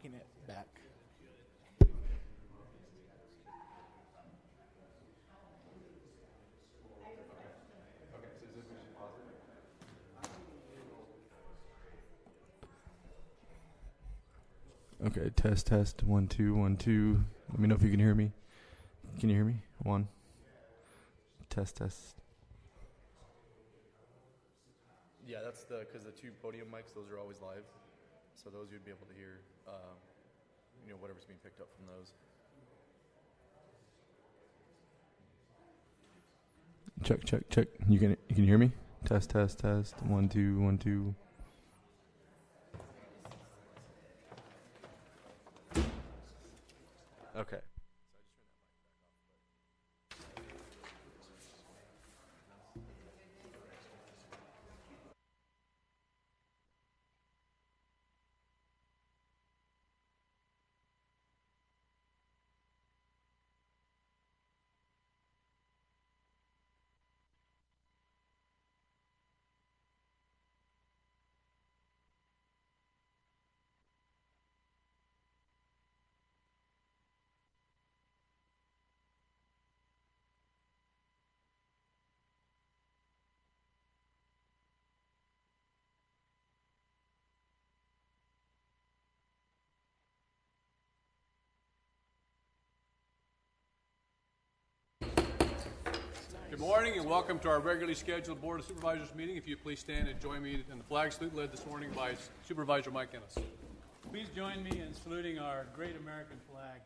taking it back. Okay, test, test, 1, 2, 1, 2. Let me know if you can hear me. Can you hear me? 1. Test, test. Yeah, that's because the 2 podium mics, those are always live. So those you'd be able to hear, whatever's being picked up from those. Check, check, check. You can hear me? Test, test, test. 1, 2, 1, 2. Okay. Good morning and welcome to our regularly scheduled Board of Supervisors meeting. If you please stand and join me in the flag salute led this morning by Supervisor Mike Ennis. Please join me in saluting our great American flag.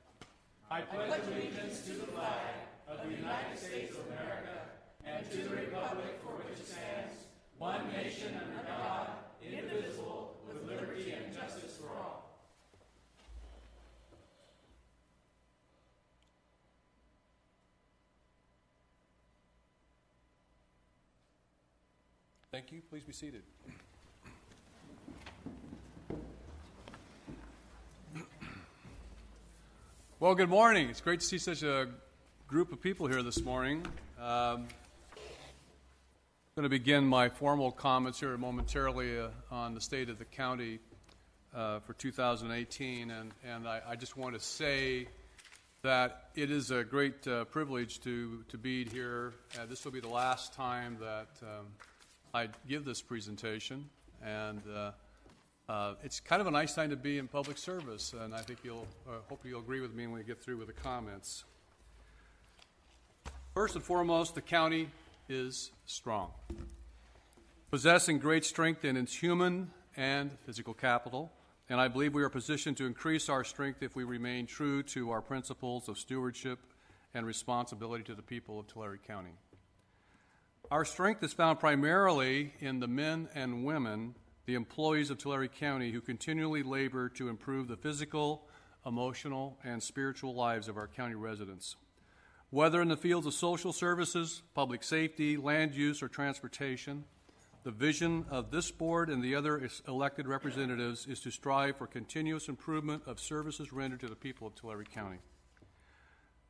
I pledge allegiance to the flag of the United States of America and to the republic for which it stands, one nation under God, indivisible, with liberty and justice for all. Thank you. Please be seated. Well, good morning. It's great to see such a group of people here this morning. I'm going to begin my formal comments here momentarily on the state of the county for 2018, and I just want to say that it is a great privilege to be here. This will be the last time that I give this presentation, and it's kind of a nice time to be in public service, and I think hope you'll agree with me when we get through with the comments. First and foremost, the county is strong, possessing great strength in its human and physical capital, and I believe we are positioned to increase our strength if we remain true to our principles of stewardship and responsibility to the people of Tulare County. Our strength is found primarily in the men and women, the employees of Tulare County, who continually labor to improve the physical, emotional, and spiritual lives of our county residents. Whether in the fields of social services, public safety, land use, or transportation, the vision of this board and the other elected representatives is to strive for continuous improvement of services rendered to the people of Tulare County.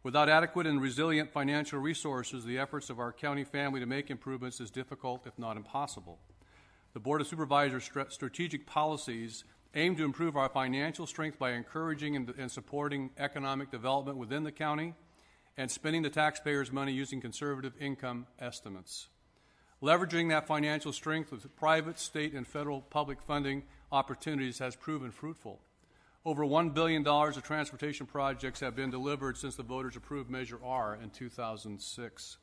Without adequate and resilient financial resources, the efforts of our county family to make improvements is difficult, if not impossible. The Board of Supervisors' strategic policies aim to improve our financial strength by encouraging and supporting economic development within the county and spending the taxpayers' money using conservative income estimates. Leveraging that financial strength with private, state, and federal public funding opportunities has proven fruitful. Over $1 billion of transportation projects have been delivered since the voters approved Measure R in 2006.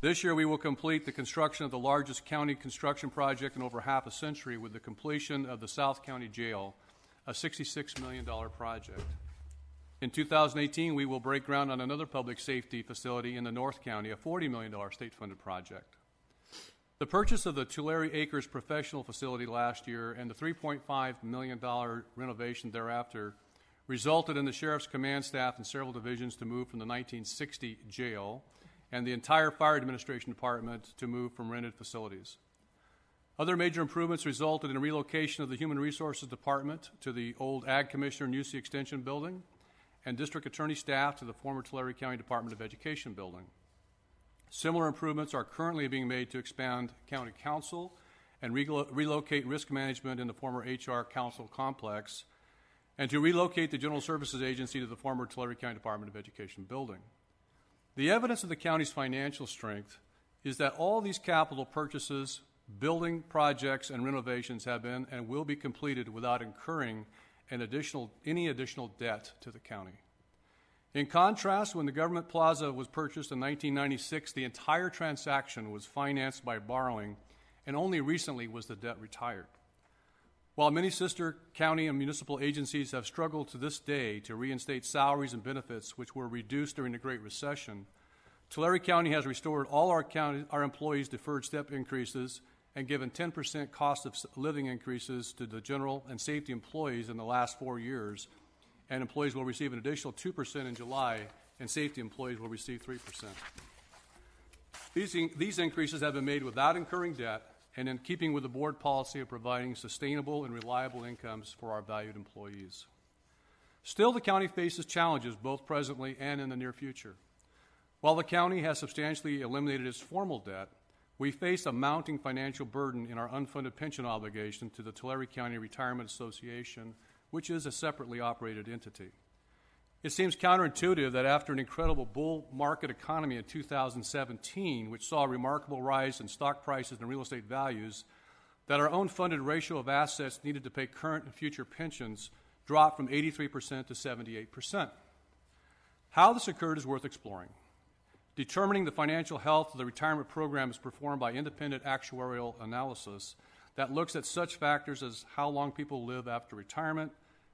This year we will complete the construction of the largest county construction project in over half a century with the completion of the South County Jail, a $66 million project. In 2018, we will break ground on another public safety facility in the North County, a $40 million state-funded project. The purchase of the Tulare Acres professional facility last year and the $3.5 million renovation thereafter resulted in the Sheriff's command staff in several divisions to move from the 1960 jail and the entire Fire Administration Department to move from rented facilities. Other major improvements resulted in relocation of the Human Resources Department to the old Ag Commissioner and UC Extension building and District Attorney staff to the former Tulare County Department of Education building. Similar improvements are currently being made to expand county council and relocate risk management in the former HR council complex. and to relocate the General Services Agency to the former Tulare County Department of Education building. The evidence of the county's financial strength is that all these capital purchases, building projects, and renovations have been and will be completed without incurring any additional debt to the county. In contrast, when the government plaza was purchased in 1996, the entire transaction was financed by borrowing, and only recently was the debt retired. While many sister county and municipal agencies have struggled to this day to reinstate salaries and benefits which were reduced during the Great Recession, Tulare County has restored all our employees' deferred step increases and given 10% cost of living increases to the general and safety employees in the last 4 years, and employees will receive an additional 2% in July, and safety employees will receive 3%. These increases have been made without incurring debt and in keeping with the board policy of providing sustainable and reliable incomes for our valued employees. Still, the county faces challenges both presently and in the near future. While the county has substantially eliminated its formal debt, we face a mounting financial burden in our unfunded pension obligation to the Tulare County Retirement Association, which is a separately operated entity. It seems counterintuitive that after an incredible bull market economy in 2017, which saw a remarkable rise in stock prices and real estate values, that our own funded ratio of assets needed to pay current and future pensions dropped from 83% to 78%. How this occurred is worth exploring. Determining the financial health of the retirement program is performed by independent actuarial analysis that looks at such factors as how long people live after retirement,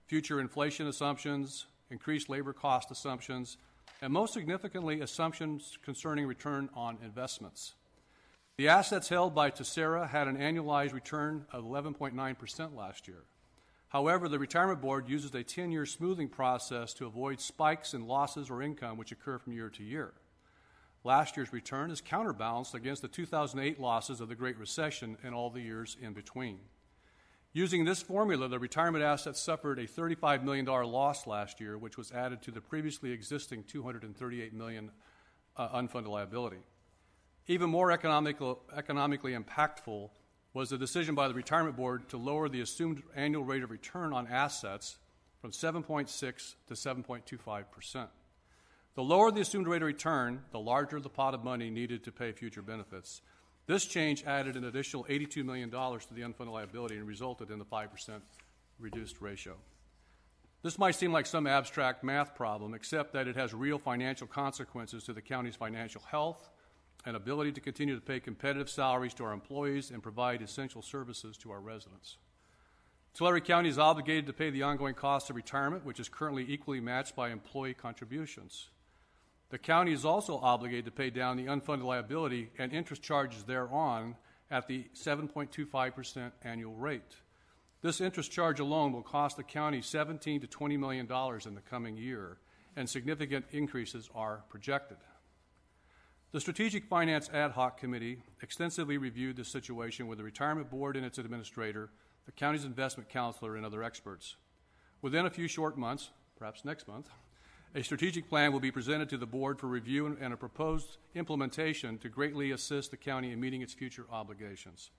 future inflation assumptions, increased labor cost assumptions, and most significantly, assumptions concerning return on investments. The assets held by Tessera had an annualized return of 11.9% last year. However, the Retirement Board uses a 10-year smoothing process to avoid spikes in losses or income which occur from year to year. Last year's return is counterbalanced against the 2008 losses of the Great Recession and all the years in between. Using this formula, the retirement assets suffered a $35 million loss last year, which was added to the previously existing $238 million unfunded liability. Even more economically impactful was the decision by the Retirement Board to lower the assumed annual rate of return on assets from 7.6 to 7.25%. The lower the assumed rate of return, the larger the pot of money needed to pay future benefits. This change added an additional $82 million to the unfunded liability and resulted in the 5% reduced ratio. This might seem like some abstract math problem, except that it has real financial consequences to the county's financial health and ability to continue to pay competitive salaries to our employees and provide essential services to our residents. Tulare County is obligated to pay the ongoing cost of retirement, which is currently equally matched by employee contributions. The county is also obligated to pay down the unfunded liability and interest charges thereon at the 7.25% annual rate. This interest charge alone will cost the county $17 to $20 million in the coming year, and significant increases are projected. The Strategic Finance Ad Hoc Committee extensively reviewed the situation with the Retirement Board and its administrator, the county's investment counselor, and other experts. Within a few short months, perhaps next month, a strategic plan will be presented to the board for review and a proposed implementation to greatly assist the county in meeting its future obligations.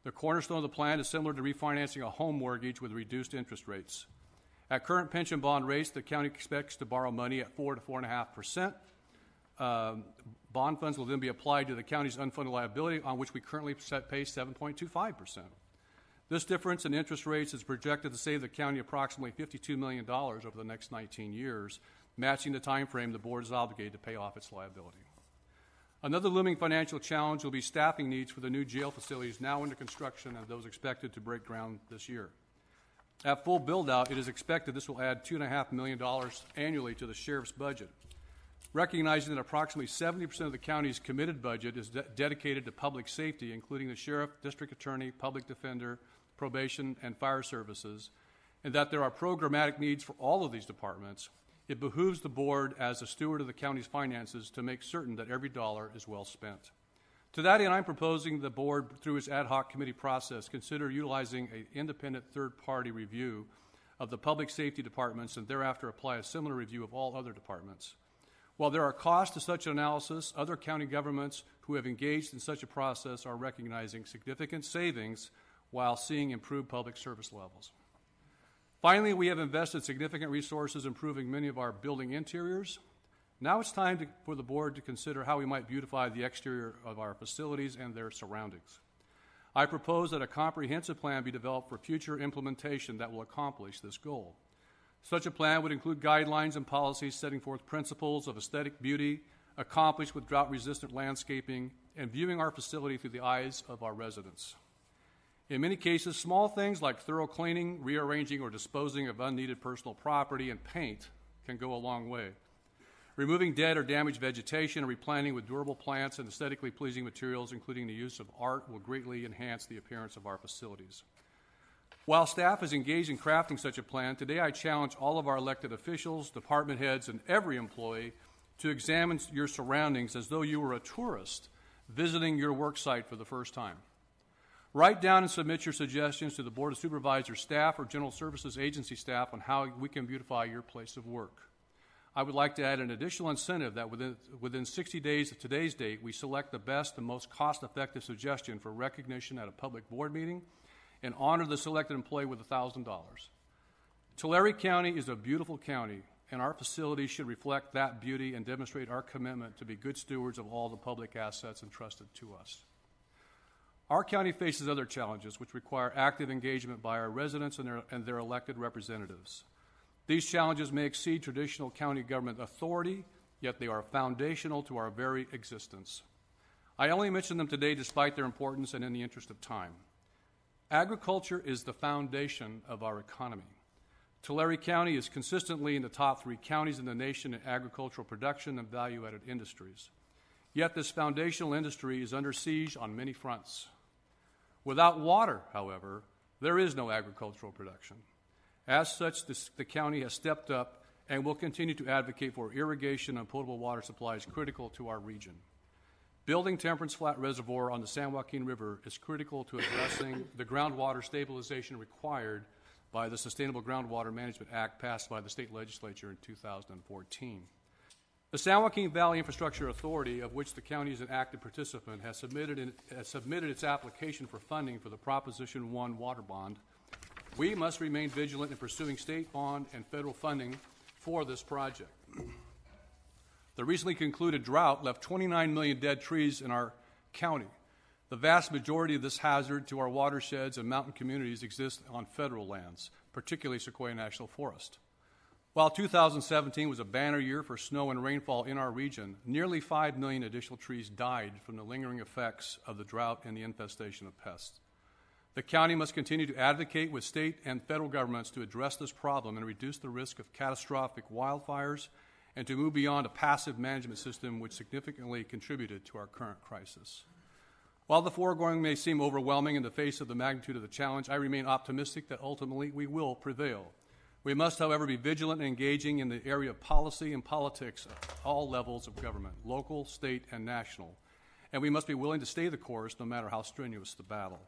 The cornerstone of the plan is similar to refinancing a home mortgage with reduced interest rates. At current pension bond rates, the county expects to borrow money at 4 to 4.5%. Bond funds will then be applied to the county's unfunded liability, on which we currently pay 7.25%. This difference in interest rates is projected to save the county approximately $52 million over the next 19 years, matching the time frame the board is obligated to pay off its liability. Another looming financial challenge will be staffing needs for the new jail facilities now under construction and those expected to break ground this year. At full build-out, it is expected this will add $2.5 million annually to the sheriff's budget. Recognizing that approximately 70% of the county's committed budget is dedicated to public safety, including the sheriff, district attorney, public defender, probation, and fire services, and that there are programmatic needs for all of these departments, it behooves the board as a steward of the county's finances to make certain that every dollar is well spent. To that end, I'm proposing the board, through its ad hoc committee process, consider utilizing an independent third-party review of the public safety departments and thereafter apply a similar review of all other departments. While there are costs to such analysis, other county governments who have engaged in such a process are recognizing significant savings while seeing improved public service levels. Finally, we have invested significant resources improving many of our building interiors. Now it's time for the board to consider how we might beautify the exterior of our facilities and their surroundings. I propose that a comprehensive plan be developed for future implementation that will accomplish this goal. Such a plan would include guidelines and policies setting forth principles of aesthetic beauty, accomplished with drought-resistant landscaping, and viewing our facility through the eyes of our residents. In many cases, small things like thorough cleaning, rearranging, or disposing of unneeded personal property and paint can go a long way. Removing dead or damaged vegetation and replanting with durable plants and aesthetically pleasing materials, including the use of art, will greatly enhance the appearance of our facilities. While staff is engaged in crafting such a plan, today I challenge all of our elected officials, department heads, and every employee to examine your surroundings as though you were a tourist visiting your work site for the first time. Write down and submit your suggestions to the Board of Supervisors staff or General Services Agency staff on how we can beautify your place of work. I would like to add an additional incentive that within 60 days of today's date, we select the best and most cost-effective suggestion for recognition at a public board meeting and honor the selected employee with $1,000. Tulare County is a beautiful county, and our facilities should reflect that beauty and demonstrate our commitment to be good stewards of all the public assets entrusted to us. Our county faces other challenges which require active engagement by our residents and their elected representatives. These challenges may exceed traditional county government authority, yet they are foundational to our very existence. I only mention them today despite their importance and in the interest of time. Agriculture is the foundation of our economy. Tulare County is consistently in the top 3 counties in the nation in agricultural production and value-added industries. Yet this foundational industry is under siege on many fronts. Without water, however, there is no agricultural production. As such, the county has stepped up and will continue to advocate for irrigation and potable water supplies critical to our region. Building Temperance Flat Reservoir on the San Joaquin River is critical to addressing the groundwater stabilization required by the Sustainable Groundwater Management Act passed by the state legislature in 2014. The San Joaquin Valley Infrastructure Authority, of which the county is an active participant, has submitted its application for funding for the Proposition 1 water bond. We must remain vigilant in pursuing state bond and federal funding for this project. The recently concluded drought left 29 million dead trees in our county. The vast majority of this hazard to our watersheds and mountain communities exists on federal lands, particularly Sequoia National Forest. While 2017 was a banner year for snow and rainfall in our region, nearly 5 million additional trees died from the lingering effects of the drought and the infestation of pests. The county must continue to advocate with state and federal governments to address this problem and reduce the risk of catastrophic wildfires and to move beyond a passive management system which significantly contributed to our current crisis. While the foregoing may seem overwhelming in the face of the magnitude of the challenge, I remain optimistic that ultimately we will prevail. We must, however, be vigilant and engaging in the area of policy and politics at all levels of government, local, state, and national. And we must be willing to stay the course no matter how strenuous the battle.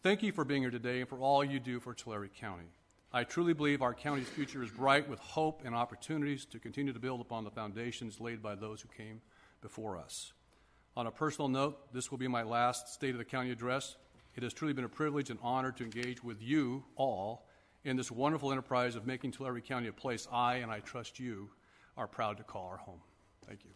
Thank you for being here today and for all you do for Tulare County. I truly believe our county's future is bright with hope and opportunities to continue to build upon the foundations laid by those who came before us. On a personal note, this will be my last State of the County address. It has truly been a privilege and honor to engage with you all in this wonderful enterprise of making Tulare County a place I, and I trust you, are proud to call our home. Thank you.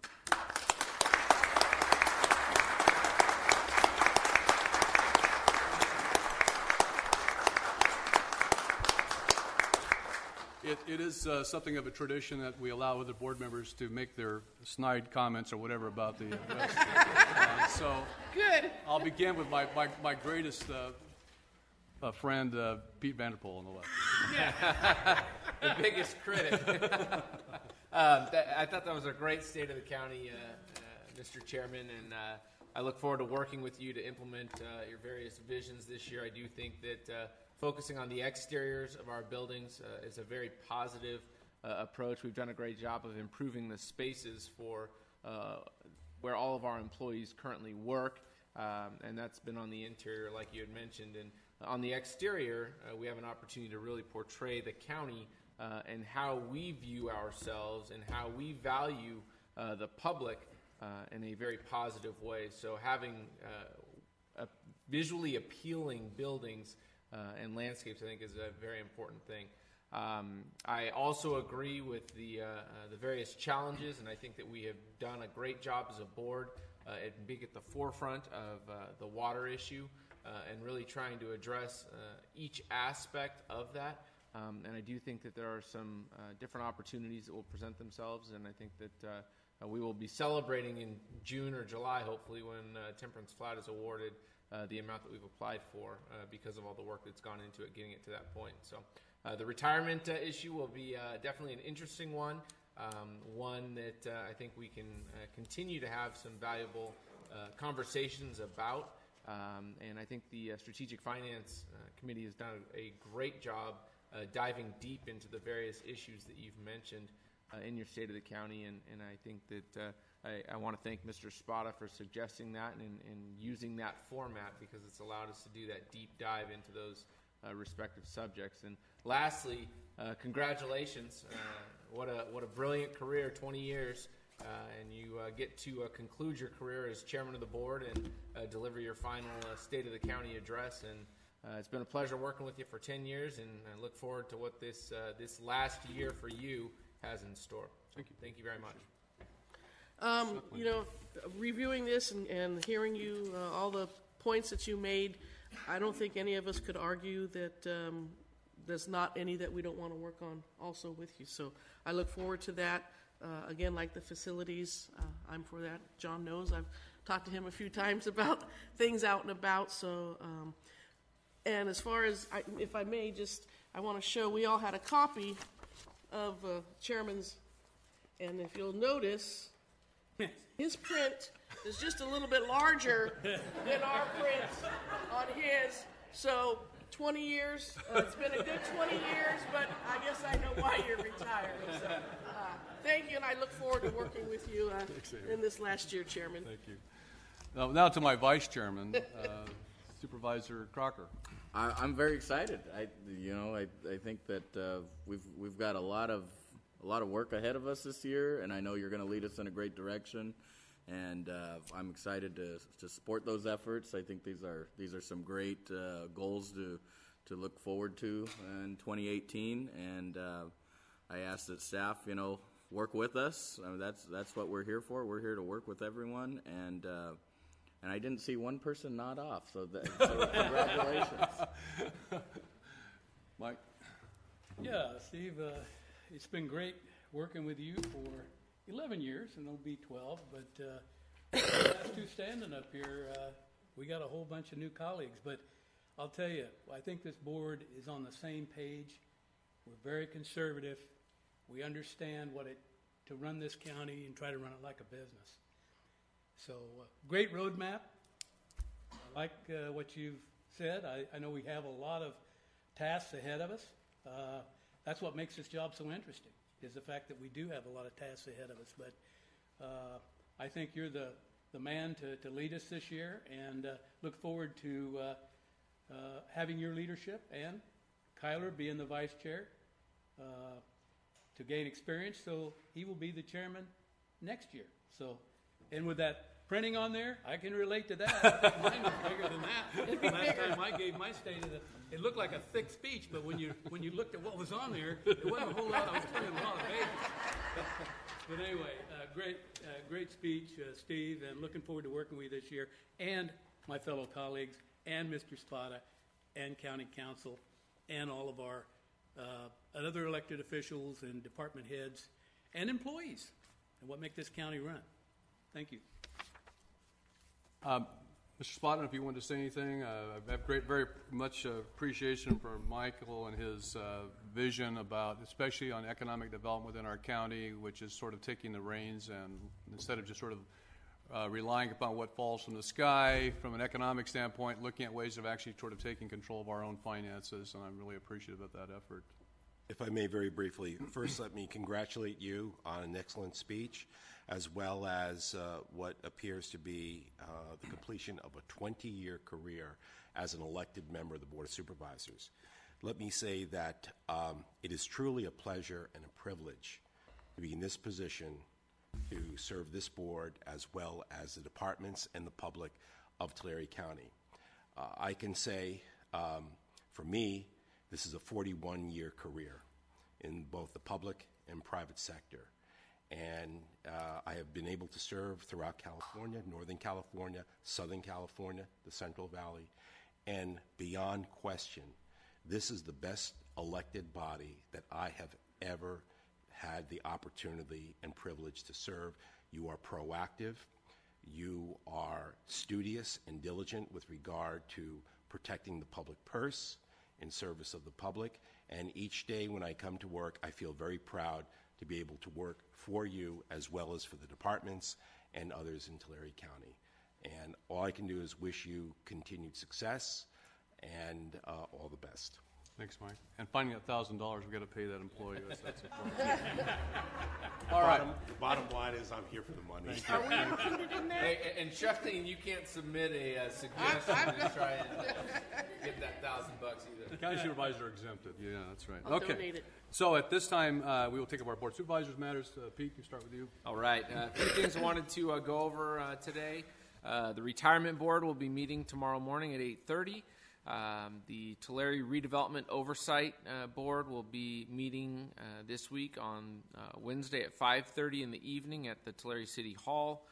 It is something of a tradition that we allow other board members to make their snide comments or whatever about the so good. I'll begin with my greatest friend, Pete Vanderpool on the left. Yeah. The biggest critic. I thought that was a great State of the County, Mr. Chairman, and I look forward to working with you to implement your various visions this year. I do think that focusing on the exteriors of our buildings is a very positive approach. We've done a great job of improving the spaces for where all of our employees currently work, and that's been on the interior, like you had mentioned. And on the exterior, we have an opportunity to really portray the county and how we view ourselves and how we value the public in a very positive way. So having visually appealing buildings and landscapes, I think, is a very important thing. I also agree with the various challenges, and I think that we have done a great job as a board at being at the forefront of the water issue and really trying to address each aspect of that. And I do think that there are some different opportunities that will present themselves, and I think that we will be celebrating in June or July, hopefully, when Temperance Flat is awarded the amount that we've applied for because of all the work that's gone into it, getting it to that point. So the retirement issue will be definitely an interesting one, one that I think we can continue to have some valuable conversations about. And I think the Strategic Finance Committee has done a great job diving deep into the various issues that you've mentioned in your state of the county, and I think that I want to thank Mr. Spada for suggesting that and using that format, because it's allowed us to do that deep dive into those respective subjects. And lastly, congratulations. What a brilliant career, 20 years, and you get to conclude your career as chairman of the board and deliver your final State of the County address. And it's been a pleasure working with you for 10 years, and I look forward to what this last year for you has in store. Thank you. Thank you very much. You know, reviewing this and hearing you, all the points that you made, I don't think any of us could argue that there's not any that we don't want to work on also with you. So I look forward to that. Again, like the facilities, I'm for that. John knows. I've talked to him a few times about things out and about. So, and as far as, if I may, I want to show, we all had a copy of Chairman's, and if you'll notice, his print is just a little bit larger than our print on his. So 20 years, it's been a good 20 years, but I guess I know why you're retiring. So thank you, and I look forward to working with you in this last year, Chairman. Thank you. Now to my vice chairman, Supervisor Crocker. I'm very excited. I think that we've got a lot of work ahead of us this year, and I know you're going to lead us in a great direction. And I'm excited to support those efforts. I think these are some great goals to look forward to in 2018. And I ask that staff, work with us. I mean, that's what we're here for. We're here to work with everyone. And I didn't see one person nod off, so congratulations. Mike? Yeah, Steve, it's been great working with you for 11 years, and it'll be 12, but the last two standing up here, we got a whole bunch of new colleagues, but I'll tell you, I think this board is on the same page. We're very conservative. We understand to run this county and try to run it like a business. So, great roadmap. I like what you've said. I know we have a lot of tasks ahead of us. That's what makes this job so interesting, is the fact that we do have a lot of tasks ahead of us. But I think you're the man to lead us this year, and look forward to having your leadership, and Kyler being the vice chair to gain experience. So he will be the chairman next year. So, and with that printing on there, I can relate to that. Mine was bigger than that. Last time I gave my state of it looked like a thick speech, but when you looked at what was on there, it wasn't a whole lot. I was turning a lot of pages. But anyway, great speech, Steve, and looking forward to working with you this year, and my fellow colleagues, and Mr. Spada, and County Council, and all of our other elected officials and department heads and employees, and what make this county run. Thank you. Mr. Spada, if you want to say anything, I have very much appreciation for Michael and his vision about, especially on economic development within our county, which is sort of taking the reins, and instead of just sort of relying upon what falls from the sky from an economic standpoint, looking at ways of actually sort of taking control of our own finances, and I'm really appreciative of that effort. If I may, very briefly, first let me congratulate you on an excellent speech, as well as what appears to be the completion of a 20-year career as an elected member of the Board of Supervisors. Let me say that it is truly a pleasure and a privilege to be in this position to serve this board, as well as the departments and the public of Tulare County. I can say For me, this is a 41-year career in both the public and private sector. And I have been able to serve throughout California, Northern California, Southern California, the Central Valley, and beyond question, this is the best elected body that I have ever had the opportunity and privilege to serve. You are proactive. You are studious and diligent with regard to protecting the public purse in service of the public. And each day when I come to work, I feel very proud to be able to work for you as well as for the departments and others in Tulare County. And all I can do is wish you continued success and all the best. Thanks, Mike. And finding that $1,000, we got to pay that employee. That's important. All right. The bottom line is I'm here for the money. Are we included in that? Hey, and Chucklin, you can't submit a suggestion to try and get that $1,000 either. County supervisor exempted. Yeah, that's right. I'll donate it. So at this time, we will take up our board of supervisors matters. Pete, we start with you. All right. A few things I wanted to go over today. The retirement board will be meeting tomorrow morning at 8:30. The Tulare Redevelopment Oversight Board will be meeting this week on Wednesday at 5:30 in the evening at the Tulare City Hall.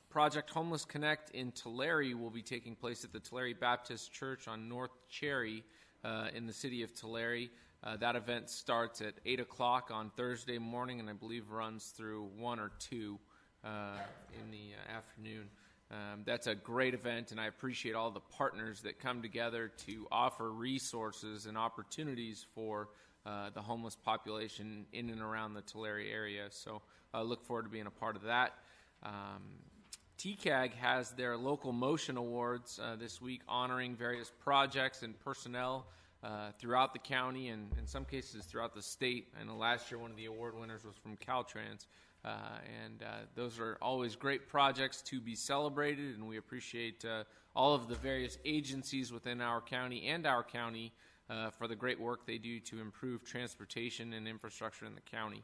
Project Homeless Connect in Tulare will be taking place at the Tulare Baptist Church on North Cherry in the city of Tulare. That event starts at 8 o'clock on Thursday morning and I believe runs through 1 or 2 in the afternoon. That's a great event, and I appreciate all the partners that come together to offer resources and opportunities for the homeless population in and around the Tulare area. So I look forward to being a part of that. TCAG has their local motion awards this week honoring various projects and personnel throughout the county and in some cases throughout the state. I know last year one of the award winners was from Caltrans. Those are always great projects to be celebrated, and we appreciate all of the various agencies within our county for the great work they do to improve transportation and infrastructure in the county.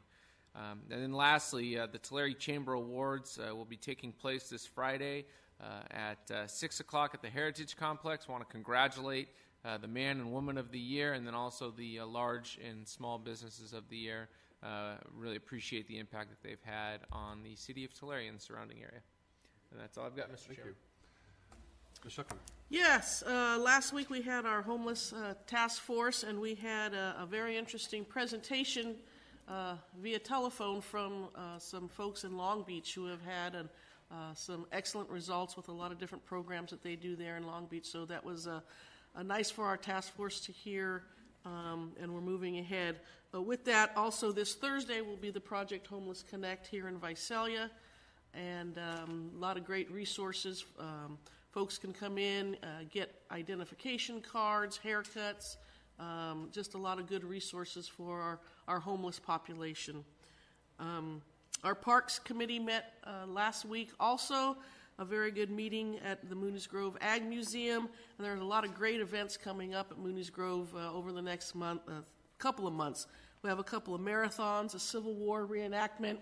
And then lastly, the Tulare Chamber Awards will be taking place this Friday at 6 o'clock at the Heritage Complex. I want to congratulate the Man and Woman of the Year and then also the Large and Small Businesses of the Year. Really appreciate the impact that they've had on the city of Tulare and the surrounding area. And that's all I've got, Mr. Chairman. Ms. Shuckman. Yes, last week we had our homeless task force, and we had a very interesting presentation via telephone from some folks in Long Beach who have had some excellent results with a lot of different programs that they do there in Long Beach. So that was nice for our task force to hear, and we're moving ahead. With that, also this Thursday will be the Project Homeless Connect here in Visalia, and a lot of great resources. Folks can come in, get identification cards, haircuts, just a lot of good resources for our homeless population. Our Parks Committee met last week also, a very good meeting at the Moonies Grove Ag Museum, and there are a lot of great events coming up at Moonies Grove over the next couple of months. We have a couple of marathons, a Civil War reenactment.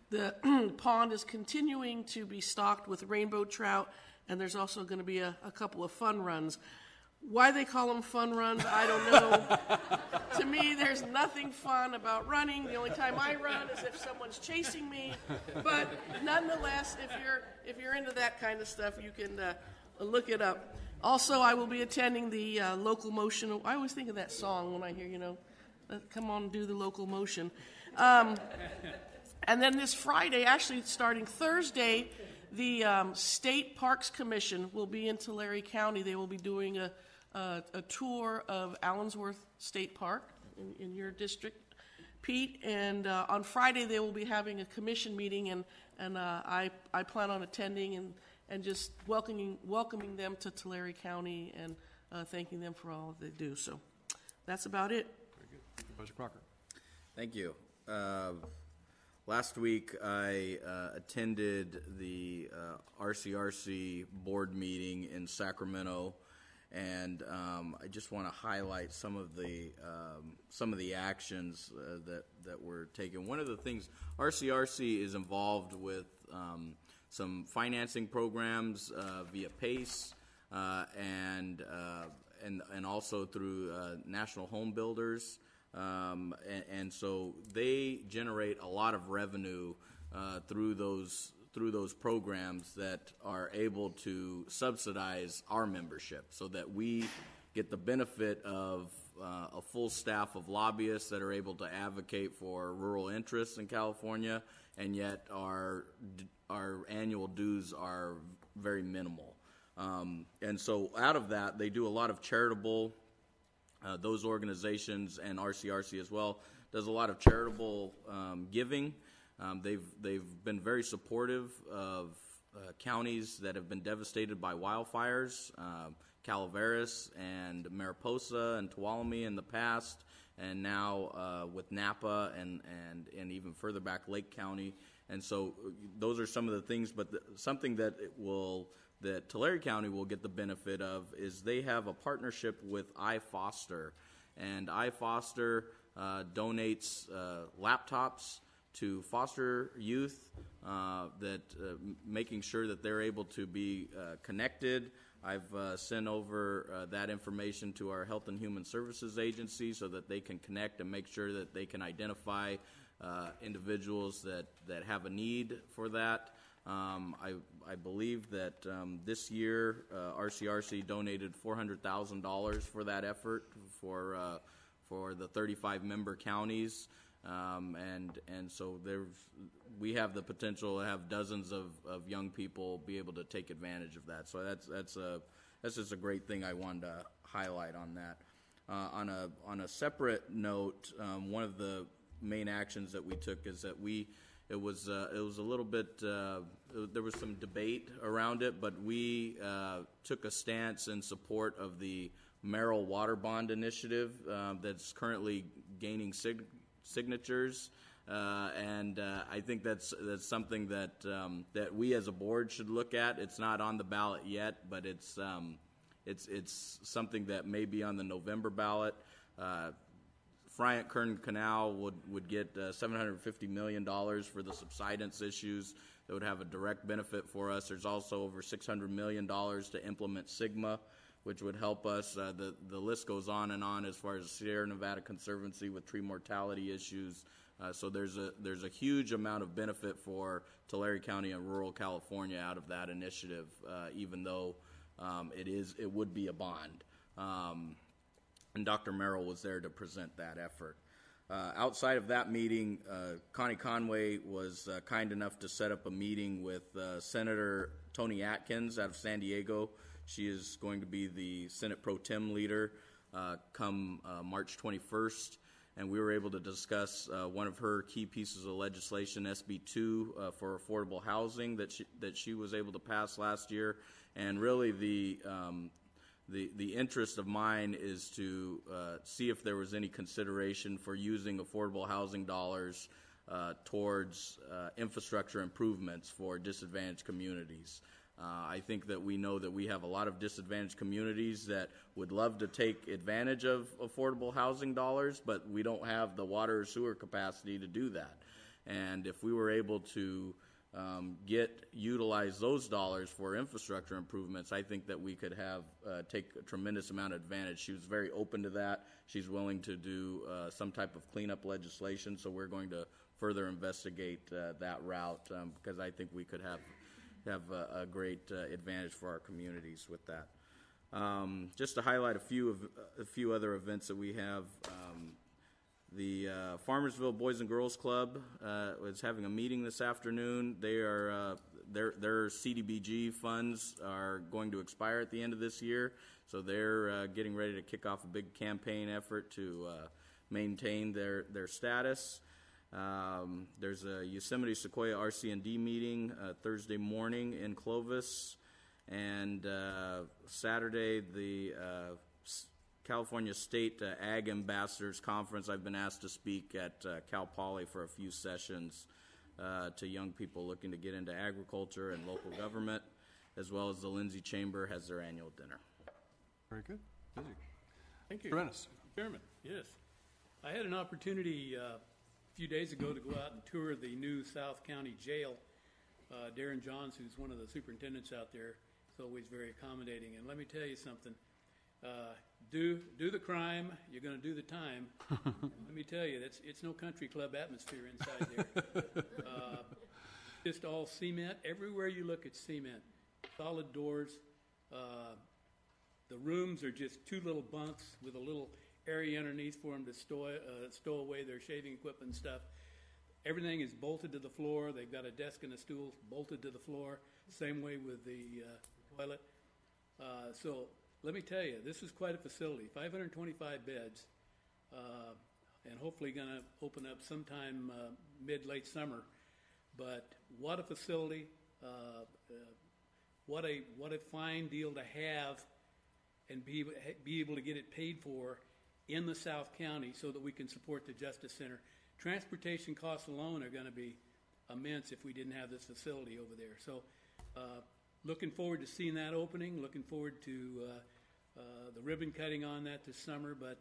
The pond is continuing to be stocked with rainbow trout, and there's also going to be a couple of fun runs. Why they call them fun runs, I don't know. To me, there's nothing fun about running. The only time I run is if someone's chasing me. But nonetheless, if you're into that kind of stuff, you can look it up. Also, I will be attending the local motion. I always think of that song when I hear, come on, do the local motion. And then this Friday, actually starting Thursday, the State Parks Commission will be in Tulare County. They will be doing a tour of Allensworth State Park in your district, Pete. And on Friday, they will be having a commission meeting, and I plan on attending and just welcoming them to Tulare County and thanking them for all that they do. So that's about it. Very good. Supervisor Crocker. Thank you. Last week, I attended the RCRC board meeting in Sacramento, and I just want to highlight some of the actions that were taken. One of the things, RCRC is involved with some financing programs via PACE, and and also through National Home Builders. And so they generate a lot of revenue through those programs that are able to subsidize our membership, so that we get the benefit of a full staff of lobbyists that are able to advocate for rural interests in California, and yet our annual dues are very minimal. And so out of that, they do a lot of charitable, those organizations, and RCRC as well, does a lot of charitable giving. They've been very supportive of counties that have been devastated by wildfires, Calaveras and Mariposa and Tuolumne in the past, and now with Napa and even further back, Lake County. And so those are some of the things, but something that Tulare County will get the benefit of is they have a partnership with iFoster, and iFoster donates laptops to foster youth, making sure that they're able to be connected. I've sent over that information to our Health and Human Services Agency so that they can connect and make sure that they can identify individuals that have a need for that. I believe that this year RCRC donated $400,000 for that effort for the 35 member counties. And so we have the potential to have dozens of young people be able to take advantage of that. So that's just a great thing I wanted to highlight on that. On a separate note, one of the main actions that we took is that it was a little bit there was some debate around it, but we took a stance in support of the Merrill Water Bond Initiative that's currently gaining signatures, and I think that's something that we as a board should look at. It's not on the ballot yet, but it's something that may be on the November ballot. Friant-Kern Canal would get $750 million for the subsidence issues that would have a direct benefit for us. There's also over $600 million to implement SGMA, which would help us. The list goes on and on as far as Sierra Nevada Conservancy with tree mortality issues. So there's a huge amount of benefit for Tulare County and rural California out of that initiative, even though it would be a bond. And Dr. Merrill was there to present that effort. Outside of that meeting, Connie Conway was kind enough to set up a meeting with Senator Toni Atkins out of San Diego. She is going to be the Senate Pro Tem leader come March 21st, and we were able to discuss one of her key pieces of legislation, SB 2, for affordable housing that she was able to pass last year. And really the interest of mine is to see if there was any consideration for using affordable housing dollars towards infrastructure improvements for disadvantaged communities. I think that we know that we have a lot of disadvantaged communities that would love to take advantage of affordable housing dollars, but we don't have the water or sewer capacity to do that. And if we were able to utilize those dollars for infrastructure improvements, I think that we could take a tremendous amount of advantage. She was very open to that. She's willing to do some type of cleanup legislation, so we're going to further investigate that route because I think we could have a great advantage for our communities with that. Just to highlight a few other events that we have. The Farmersville Boys and Girls Club is having a meeting this afternoon. They are their CDBG funds are going to expire at the end of this year, so they're getting ready to kick off a big campaign effort to maintain their status. There's a Yosemite Sequoia RC&D meeting Thursday morning in Clovis, and Saturday the California State Ag Ambassadors Conference. I've been asked to speak at Cal Poly for a few sessions to young people looking to get into agriculture and local government, as well as the Lindsay Chamber has their annual dinner. Very good. Busy. Thank you. Prentice. Chairman, yes. I had an opportunity a few days ago to go out and tour the new South County Jail. Darren Johns, who's one of the superintendents out there, is always very accommodating. And let me tell you something. do the crime, you're going to do the time. Let me tell you, it's no country club atmosphere inside there. Just all cement. Everywhere you look, it's cement. Solid doors. The rooms are just two little bunks with a little area underneath for them to stow away their shaving equipment and stuff. Everything is bolted to the floor. They've got a desk and a stool bolted to the floor. Same way with the toilet. So let me tell you, this is quite a facility. 525 beds, and hopefully going to open up sometime mid-late summer. But what a facility! What a fine deal to have, and be able to get it paid for in the South County so that we can support the Justice Center. Transportation costs alone are going to be immense if we didn't have this facility over there. So looking forward to seeing that opening, looking forward to the ribbon cutting on that this summer. But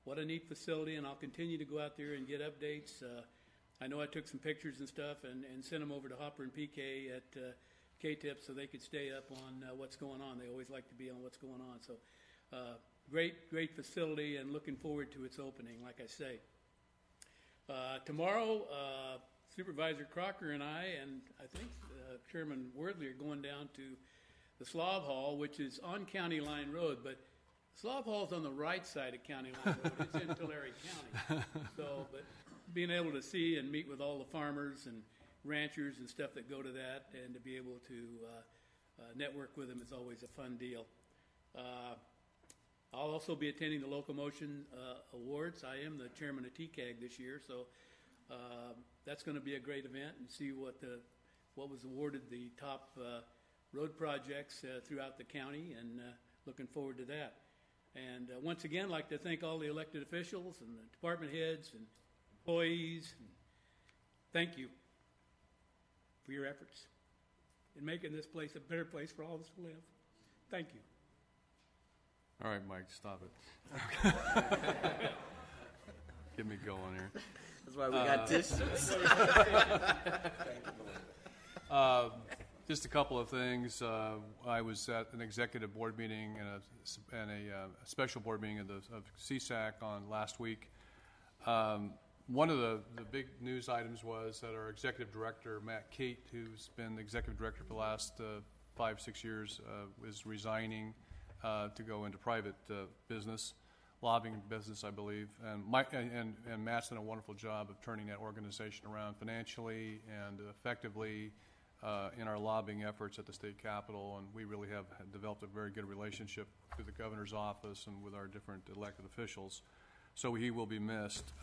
what a neat facility, and I'll continue to go out there and get updates. I know I took some pictures and stuff and sent them over to Hopper and PK at K-Tip so they could stay up on what's going on. They always like to be on what's going on. So great facility, and looking forward to its opening, like I say. Tomorrow, Supervisor Crocker and I think Chairman Wordley are going down to the Slav Hall, which is on County Line Road, but Slav Hall is on the right side of County Line Road. It's in Tulare County. So, but being able to see and meet with all the farmers and ranchers and stuff that go to that, and to be able to network with them is always a fun deal. I'll also be attending the Locomotion Awards. I am the chairman of TCAG this year, so that's going to be a great event, and see what was awarded the top road projects throughout the county, and looking forward to that. And once again, I'd like to thank all the elected officials and the department heads and employees. And thank you for your efforts in making this place a better place for all of us to live. Thank you. All right, Mike, stop it. Get me going here. That's why we got tissues. Just a couple of things. I was at an executive board meeting and a special board meeting of CSAC on last week. One of the big news items was that our executive director, Matt Cate, who's been the executive director for the last 5-6 years, is resigning to go into private business, lobbying business, I believe. And Matt's done a wonderful job of turning that organization around financially and effectively in our lobbying efforts at the state capitol. And we really have developed a very good relationship with the governor's office and with our different elected officials. So he will be missed.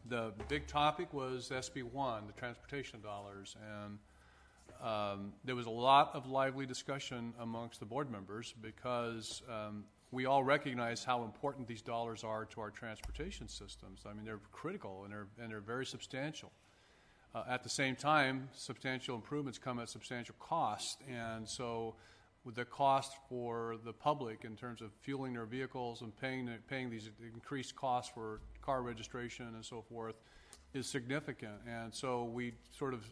The big topic was SB1, the transportation dollars, and there was a lot of lively discussion amongst the board members because we all recognize how important these dollars are to our transportation systems. I mean, they're critical and they're very substantial. At the same time, substantial improvements come at substantial cost, and so with the cost for the public in terms of fueling their vehicles and paying these increased costs for car registration and so forth is significant. And so we sort of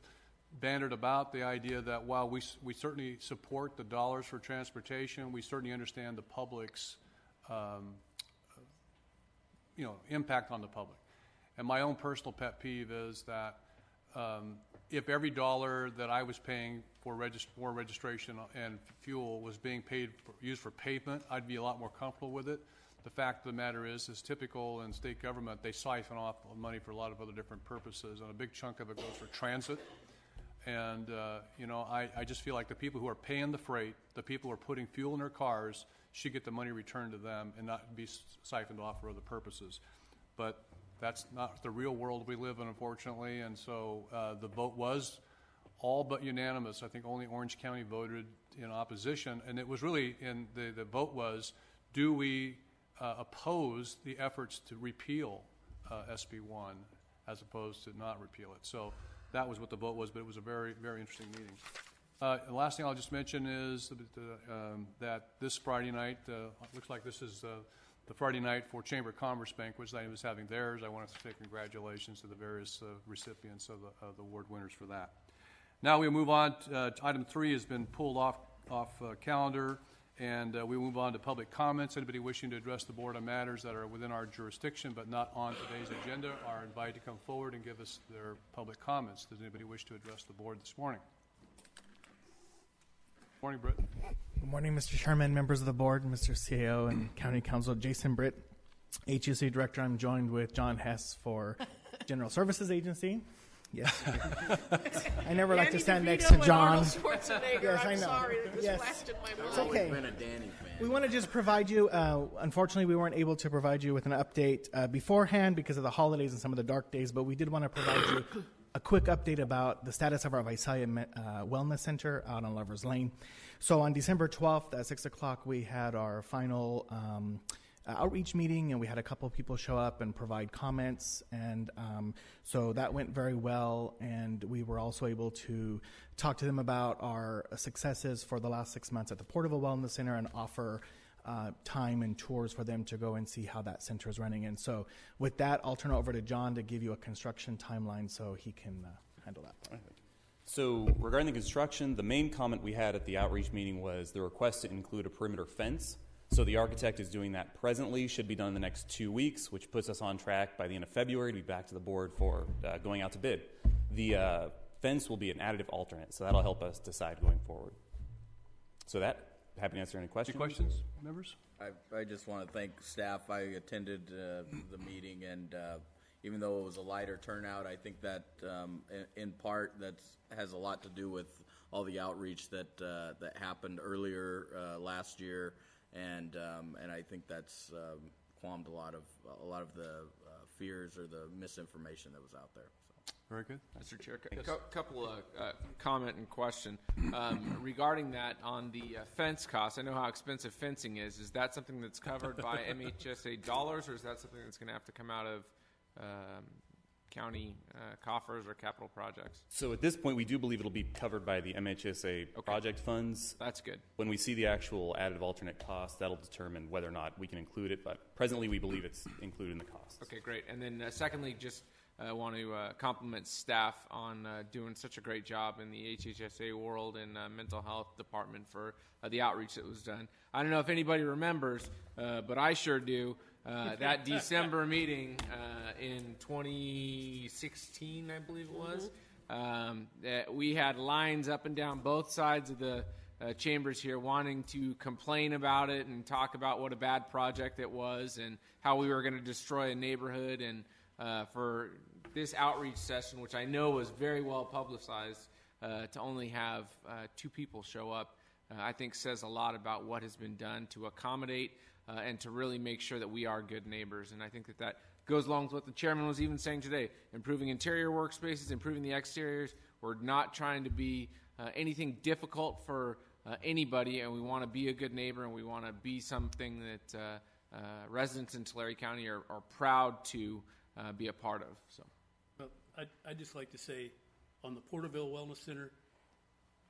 bantered about the idea that while we certainly support the dollars for transportation, we certainly understand the public's impact on the public. And my own personal pet peeve is that if every dollar that I was paying for registration and fuel was being used for pavement, I'd be a lot more comfortable with it. The fact of the matter is typical in state government, they siphon off money for a lot of other different purposes, and a big chunk of it goes for transit. And, I just feel like the people who are paying the freight, the people who are putting fuel in their cars, should get the money returned to them and not be siphoned off for other purposes. But that's not the real world we live in, unfortunately, and so the vote was all but unanimous. I think only Orange County voted in opposition, and it was really, the vote was, do we oppose the efforts to repeal SB1 as opposed to not repeal it? So that was what the vote was, but it was a very, very interesting meeting. The last thing I'll just mention is that this Friday night, looks like this is the Friday night for Chamber of Commerce banquet, I was having theirs. I want to say congratulations to the various recipients of the award winners for that. Now we move on. To item 3 has been pulled off calendar, And we move on to public comments. Anybody wishing to address the board on matters that are within our jurisdiction but not on today's agenda are invited to come forward and give us their public comments. Does anybody wish to address the board this morning? Morning, Britt. Good morning, Mr. Chairman, members of the board, Mr. CAO, and County Council. Jason Britt, HUC Director. I'm joined with John Hess for General Services Agency. Yes. I never like to stand next to John. Schwarzenegger. Yes, I I'm know. sorry, that just Yes. flashed in my mind. It's okay. Been a Danny fan. We want to just provide you, unfortunately, we weren't able to provide you with an update beforehand because of the holidays and some of the dark days, but we did want to provide you a quick update about the status of our Visalia Wellness Center out on Lovers Lane. So on December 12th at 6 o'clock, we had our final outreach meeting, and we had a couple of people show up and provide comments, and so that went very well, and we were also able to talk to them about our successes for the last 6 months at the Porterville Wellness Center and offer time and tours for them to go and see how that center is running. And so with that, I'll turn it over to John to give you a construction timeline so he can handle that. So regarding the construction, the main comment we had at the outreach meeting was the request to include a perimeter fence. So the architect is doing that presently, should be done in the next 2 weeks, which puts us on track by the end of February to be back to the board for going out to bid. The fence will be an additive alternate, so that'll help us decide going forward. So that, happy to answer any questions. Any questions, members? I just want to thank staff. I attended the meeting, and even though it was a lighter turnout, I think that in part that has a lot to do with all the outreach that happened earlier last year, and I think that's calmed a lot of the fears or the misinformation that was out there. So. Very good. Mr. Chair, couple of comment and question regarding that on the fence cost. I know how expensive fencing is. Is that something that's covered by MHSA dollars, or is that something that's going to have to come out of county coffers or capital projects? So at this point, we do believe it'll be covered by the MHSA project funds. That's good. When we see the actual additive alternate cost, that'll determine whether or not we can include it, but presently we believe it's included in the cost. Okay, great. And then secondly, just want to compliment staff on doing such a great job in the HHSA world and mental health department for the outreach that was done. I don't know if anybody remembers, but I sure do. That December meeting in 2016, I believe it was, that we had lines up and down both sides of the chambers here wanting to complain about it and talk about what a bad project it was and how we were going to destroy a neighborhood. And for this outreach session, which I know was very well publicized, to only have 2 people show up, I think says a lot about what has been done to accommodate and to really make sure that we are good neighbors. And I think that goes along with what the chairman was even saying today, improving interior workspaces, improving the exteriors. We're not trying to be anything difficult for anybody, and we want to be a good neighbor, and we want to be something that residents in Tulare County are proud to be a part of. So, Well, I'd just like to say on the Porterville Wellness Center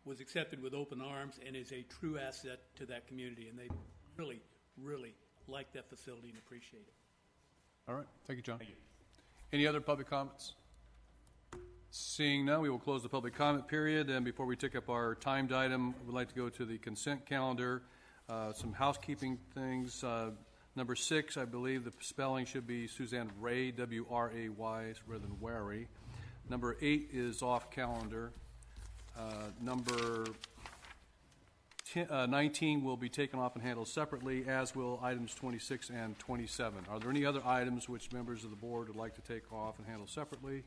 was accepted with open arms and is a true asset to that community, and they really, really like that facility and appreciate it. All right. Thank you, John. Thank you. Any other public comments? Seeing none, we will close the public comment period. And before we take up our timed item, we'd like to go to the consent calendar. Some housekeeping things. Number 6, I believe the spelling should be Suzanne Ray, W-R-A-Y, rather than Wary. Number 8 is off calendar. Number 19 will be taken off and handled separately, as will items 26 and 27. Are there any other items which members of the board would like to take off and handle separately?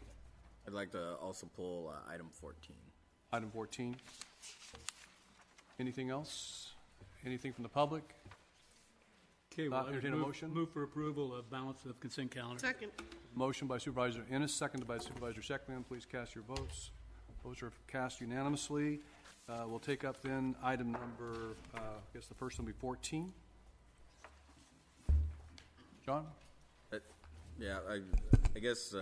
I'd like to also pull item 14. Item 14. Anything else? Anything from the public? Okay, Not entertain a motion? Move for approval of balance of consent calendar. Second. Motion by Supervisor Ennis, seconded by Supervisor Scheckman. Please cast your votes. Votes are cast unanimously. We'll take up then item number, I guess the first one will be 14. John? Yeah, I guess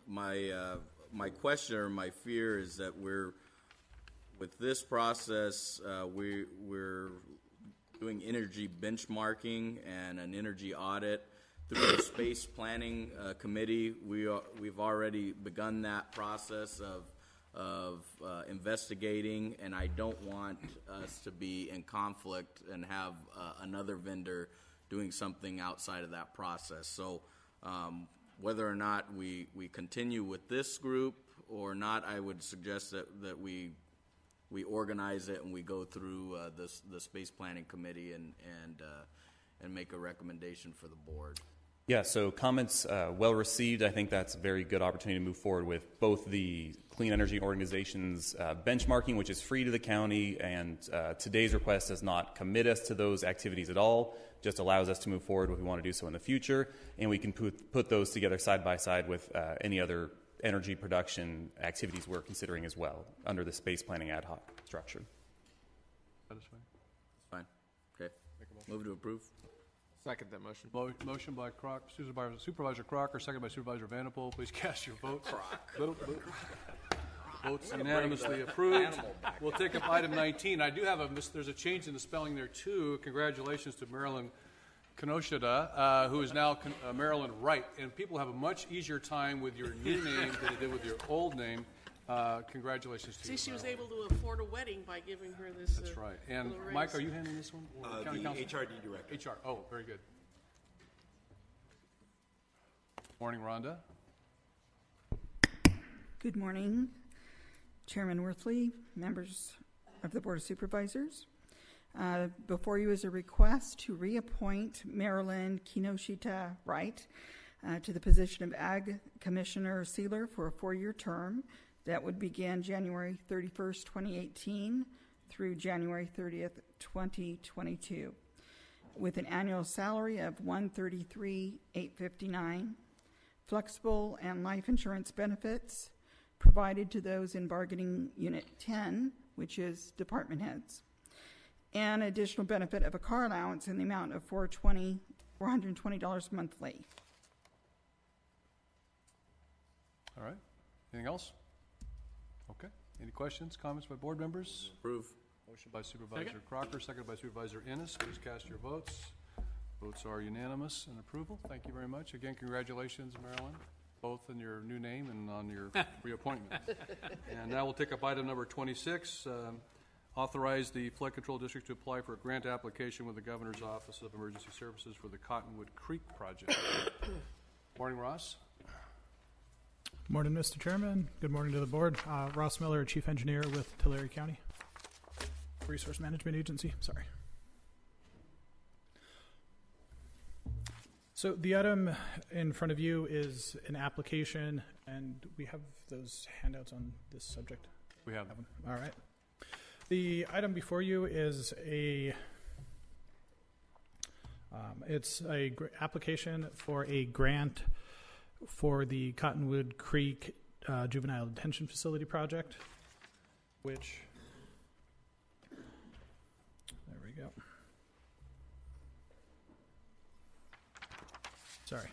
my question or my fear is that with this process, we're doing energy benchmarking and an energy audit through the space planning committee. We've already begun that process of investigating, and I don't want us to be in conflict and have another vendor doing something outside of that process. So whether or not we continue with this group or not, I would suggest that we organize it and we go through the space planning committee and make a recommendation for the board. Yeah, so comments well received. I think that's a very good opportunity to move forward with both the Clean Energy Organization's benchmarking, which is free to the county, and today's request does not commit us to those activities at all, just allows us to move forward if we want to do so in the future, and we can put those together side by side with any other energy production activities we're considering as well under the space planning ad hoc structure. Satisfied? Fine. Okay. Move to approve. Second that motion. Motion by Supervisor Crocker, second by Supervisor Vanderpool. Please cast your vote. Votes unanimously approved. We'll take up item 19. I do have there's a change in the spelling there too. Congratulations to Marilyn Kinoshita, who is now Marilyn Wright. And people have a much easier time with your new name than they did with your old name. Congratulations to you. See, she was able to afford a wedding by giving her this. That's right. And little Mike, raise. are you handling this one? Or County The Council? HRD director. HR. Oh, very good. Morning, Rhonda. Good morning, Chairman Worthley, members of the Board of Supervisors. Before you is a request to reappoint Marilyn Kinoshita Wright to the position of Ag Commissioner Sealer for a 4-year term that would begin January 31st, 2018 through January 30th, 2022, with an annual salary of $133,859, flexible and life insurance benefits provided to those in bargaining unit 10, which is department heads, and additional benefit of a car allowance in the amount of $420 monthly. All right. Anything else? Okay. Any questions, comments by board members? Approve. Motion by Supervisor Crocker, seconded by Supervisor Ennis. Please cast your votes. Votes are unanimous in approval. Thank you very much. Again, congratulations, Marilyn, both in your new name and on your reappointment. And now we'll take up item number 26. Authorize the Flood Control District to apply for a grant application with the Governor's Office of Emergency Services for the Cottonwood Creek project. Morning, Ross. Morning, Mr. Chairman. Good morning to the board. Ross Miller, Chief Engineer with Tulare County Resource Management Agency. Sorry. So the item in front of you is an application, and we have those handouts on this subject. We have them. All right. The item before you is it's a application for a grant for the Cottonwood Creek Juvenile Detention Facility project, which, there we go. Sorry.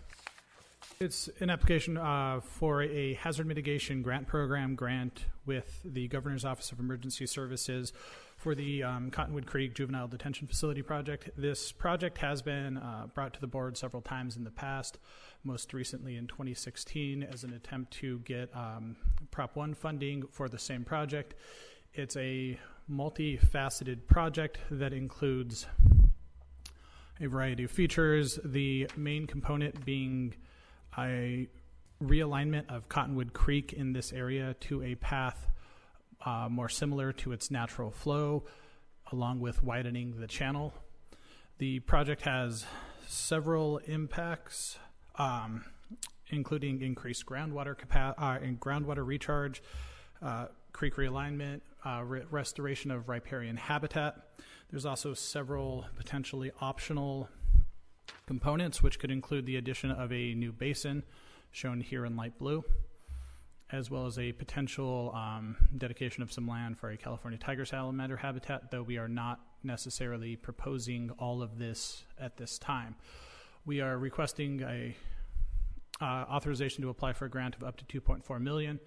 It's an application for a hazard mitigation grant program grant with the Governor's Office of Emergency Services for the Cottonwood Creek Juvenile Detention Facility project. This project has been brought to the board several times in the past, most recently in 2016 as an attempt to get Prop 1 funding for the same project. It's a multifaceted project that includes a variety of features, the main component being a realignment of Cottonwood Creek in this area to a path more similar to its natural flow, along with widening the channel. The project has several impacts, including increased groundwater groundwater recharge, creek realignment, restoration of riparian habitat. There's also several potentially optional components, which could include the addition of a new basin, shown here in light blue, as well as a potential dedication of some land for a California tiger salamander habitat, though we are not necessarily proposing all of this at this time. We are requesting a authorization to apply for a grant of up to $2.4 million,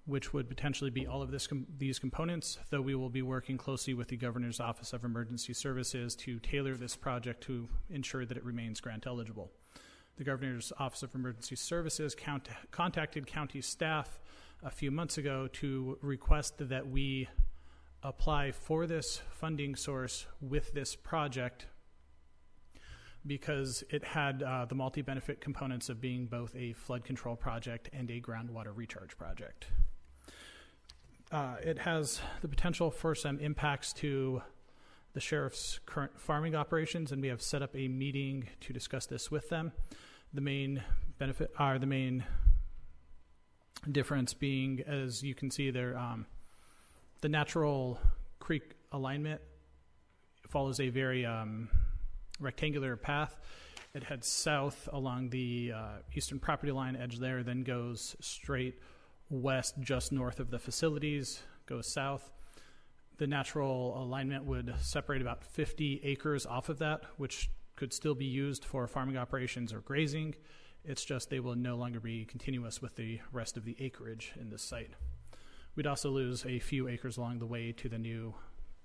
which would potentially be all of these components, though we will be working closely with the Governor's Office of Emergency Services to tailor this project to ensure that it remains grant eligible. The Governor's Office of Emergency Services contacted county staff a few months ago to request that we apply for this funding source with this project because it had the multi-benefit components of being both a flood control project and a groundwater recharge project. It has the potential for some impacts to the sheriff's current farming operations, and we have set up a meeting to discuss this with them. The main difference being, as you can see there, the natural creek alignment follows a very rectangular path. It heads south along the eastern property line edge there, then goes straight west just north of the facilities, goes south. The natural alignment would separate about 50 acres off of that, which could still be used for farming operations or grazing. It's just they will no longer be continuous with the rest of the acreage in this site. We'd also lose a few acres along the way to the new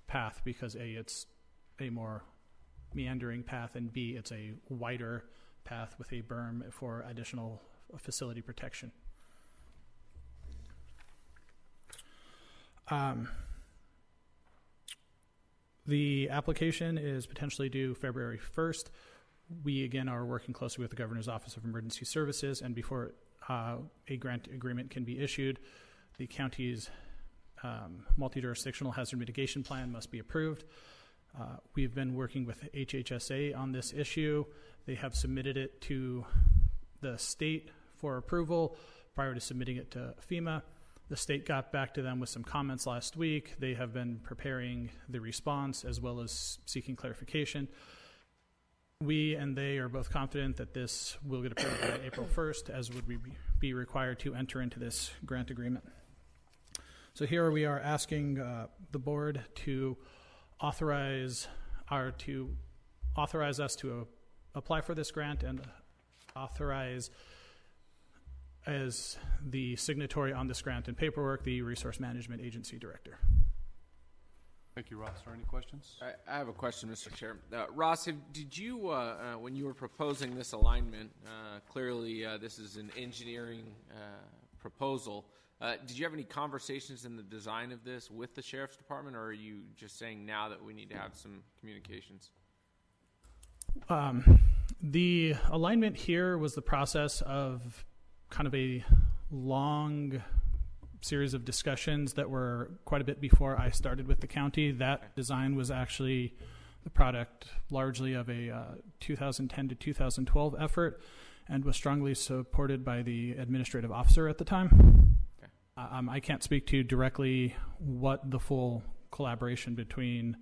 path because A, it's a more meandering path, and B, it's a wider path with a berm for additional facility protection. The application is potentially due February 1st. We, again, are working closely with the Governor's Office of Emergency Services, and before a grant agreement can be issued, the county's multi-jurisdictional hazard mitigation plan must be approved. We've been working with HHSA on this issue. They have submitted it to the state for approval prior to submitting it to FEMA. The state got back to them with some comments last week. They have been preparing the response as well as seeking clarification. We and they are both confident that this will get approved by April 1st, as would we be required to enter into this grant agreement. So here we are asking the board to authorize us to apply for this grant and authorize as the signatory on this grant and paperwork the Resource Management Agency Director. Thank you, Ross. Are there any questions? I have a question, Mr. Chair. Ross, did you, when you were proposing this alignment, clearly this is an engineering proposal, did you have any conversations in the design of this with the Sheriff's Department, or are you just saying now that we need to have some communications? The alignment here was the process of kind of a long series of discussions that were quite a bit before I started with the county. That design was actually the product largely of a 2010 to 2012 effort and was strongly supported by the administrative officer at the time. Okay. I can't speak to directly what the full collaboration between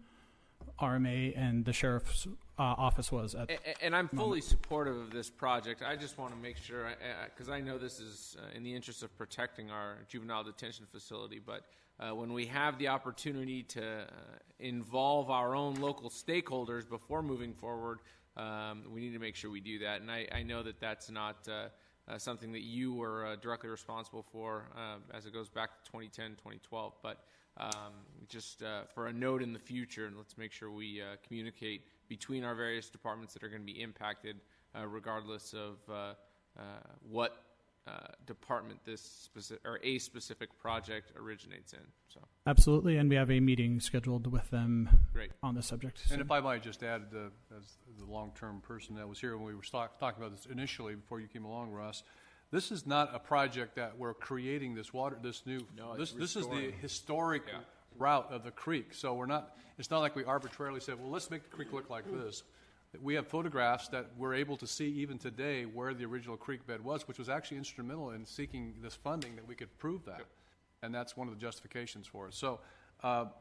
RMA and the sheriff's office was at. And I'm fully supportive of this project. I just want to make sure, because I know this is in the interest of protecting our juvenile detention facility, but when we have the opportunity to involve our own local stakeholders before moving forward, we need to make sure we do that. And I know that that's not something that you were directly responsible for as it goes back to 2010, 2012, but just for a note in the future, and let's make sure we communicate between our various departments that are going to be impacted, regardless of what department this specific or a specific project originates in. So absolutely, and we have a meeting scheduled with them on this subject. And if I might just add, as the long-term person that was here when we were talking about this initially before you came along, Russ, this is not a project that we're creating this water, this new. No, this is the historic route of the creek. So we're not. It's not like we arbitrarily said, well, let's make the creek look like this. We have photographs that we're able to see even today where the original creek bed was, which was actually instrumental in seeking this funding that we could prove that, and that's one of the justifications for it. So,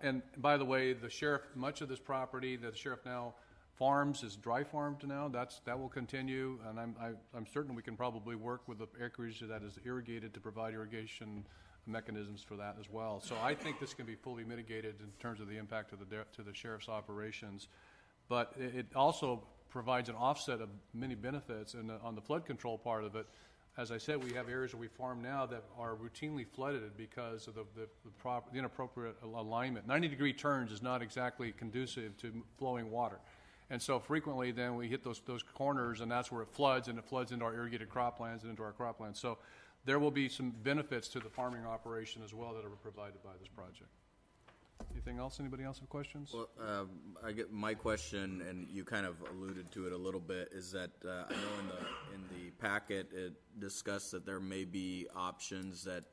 and by the way, the sheriff, much of this property that the sheriff now farms is dry farmed now. That will continue, and I'm certain we can probably work with the acreage that is irrigated to provide irrigation mechanisms for that as well. So I think this can be fully mitigated in terms of the impact to the sheriff's operations, but it also provides an offset of many benefits. And on the flood control part of it, as I said, we have areas where we farm now that are routinely flooded because of the inappropriate alignment. 90-degree turns is not exactly conducive to flowing water. And so frequently then we hit those corners, and that's where it floods, and it floods into our irrigated croplands and into our croplands. So there will be some benefits to the farming operation as well that are provided by this project. Anything else? Anybody else have questions? Well, I get my question, and you kind of alluded to it a little bit. Is that I know in the packet it discussed that there may be options that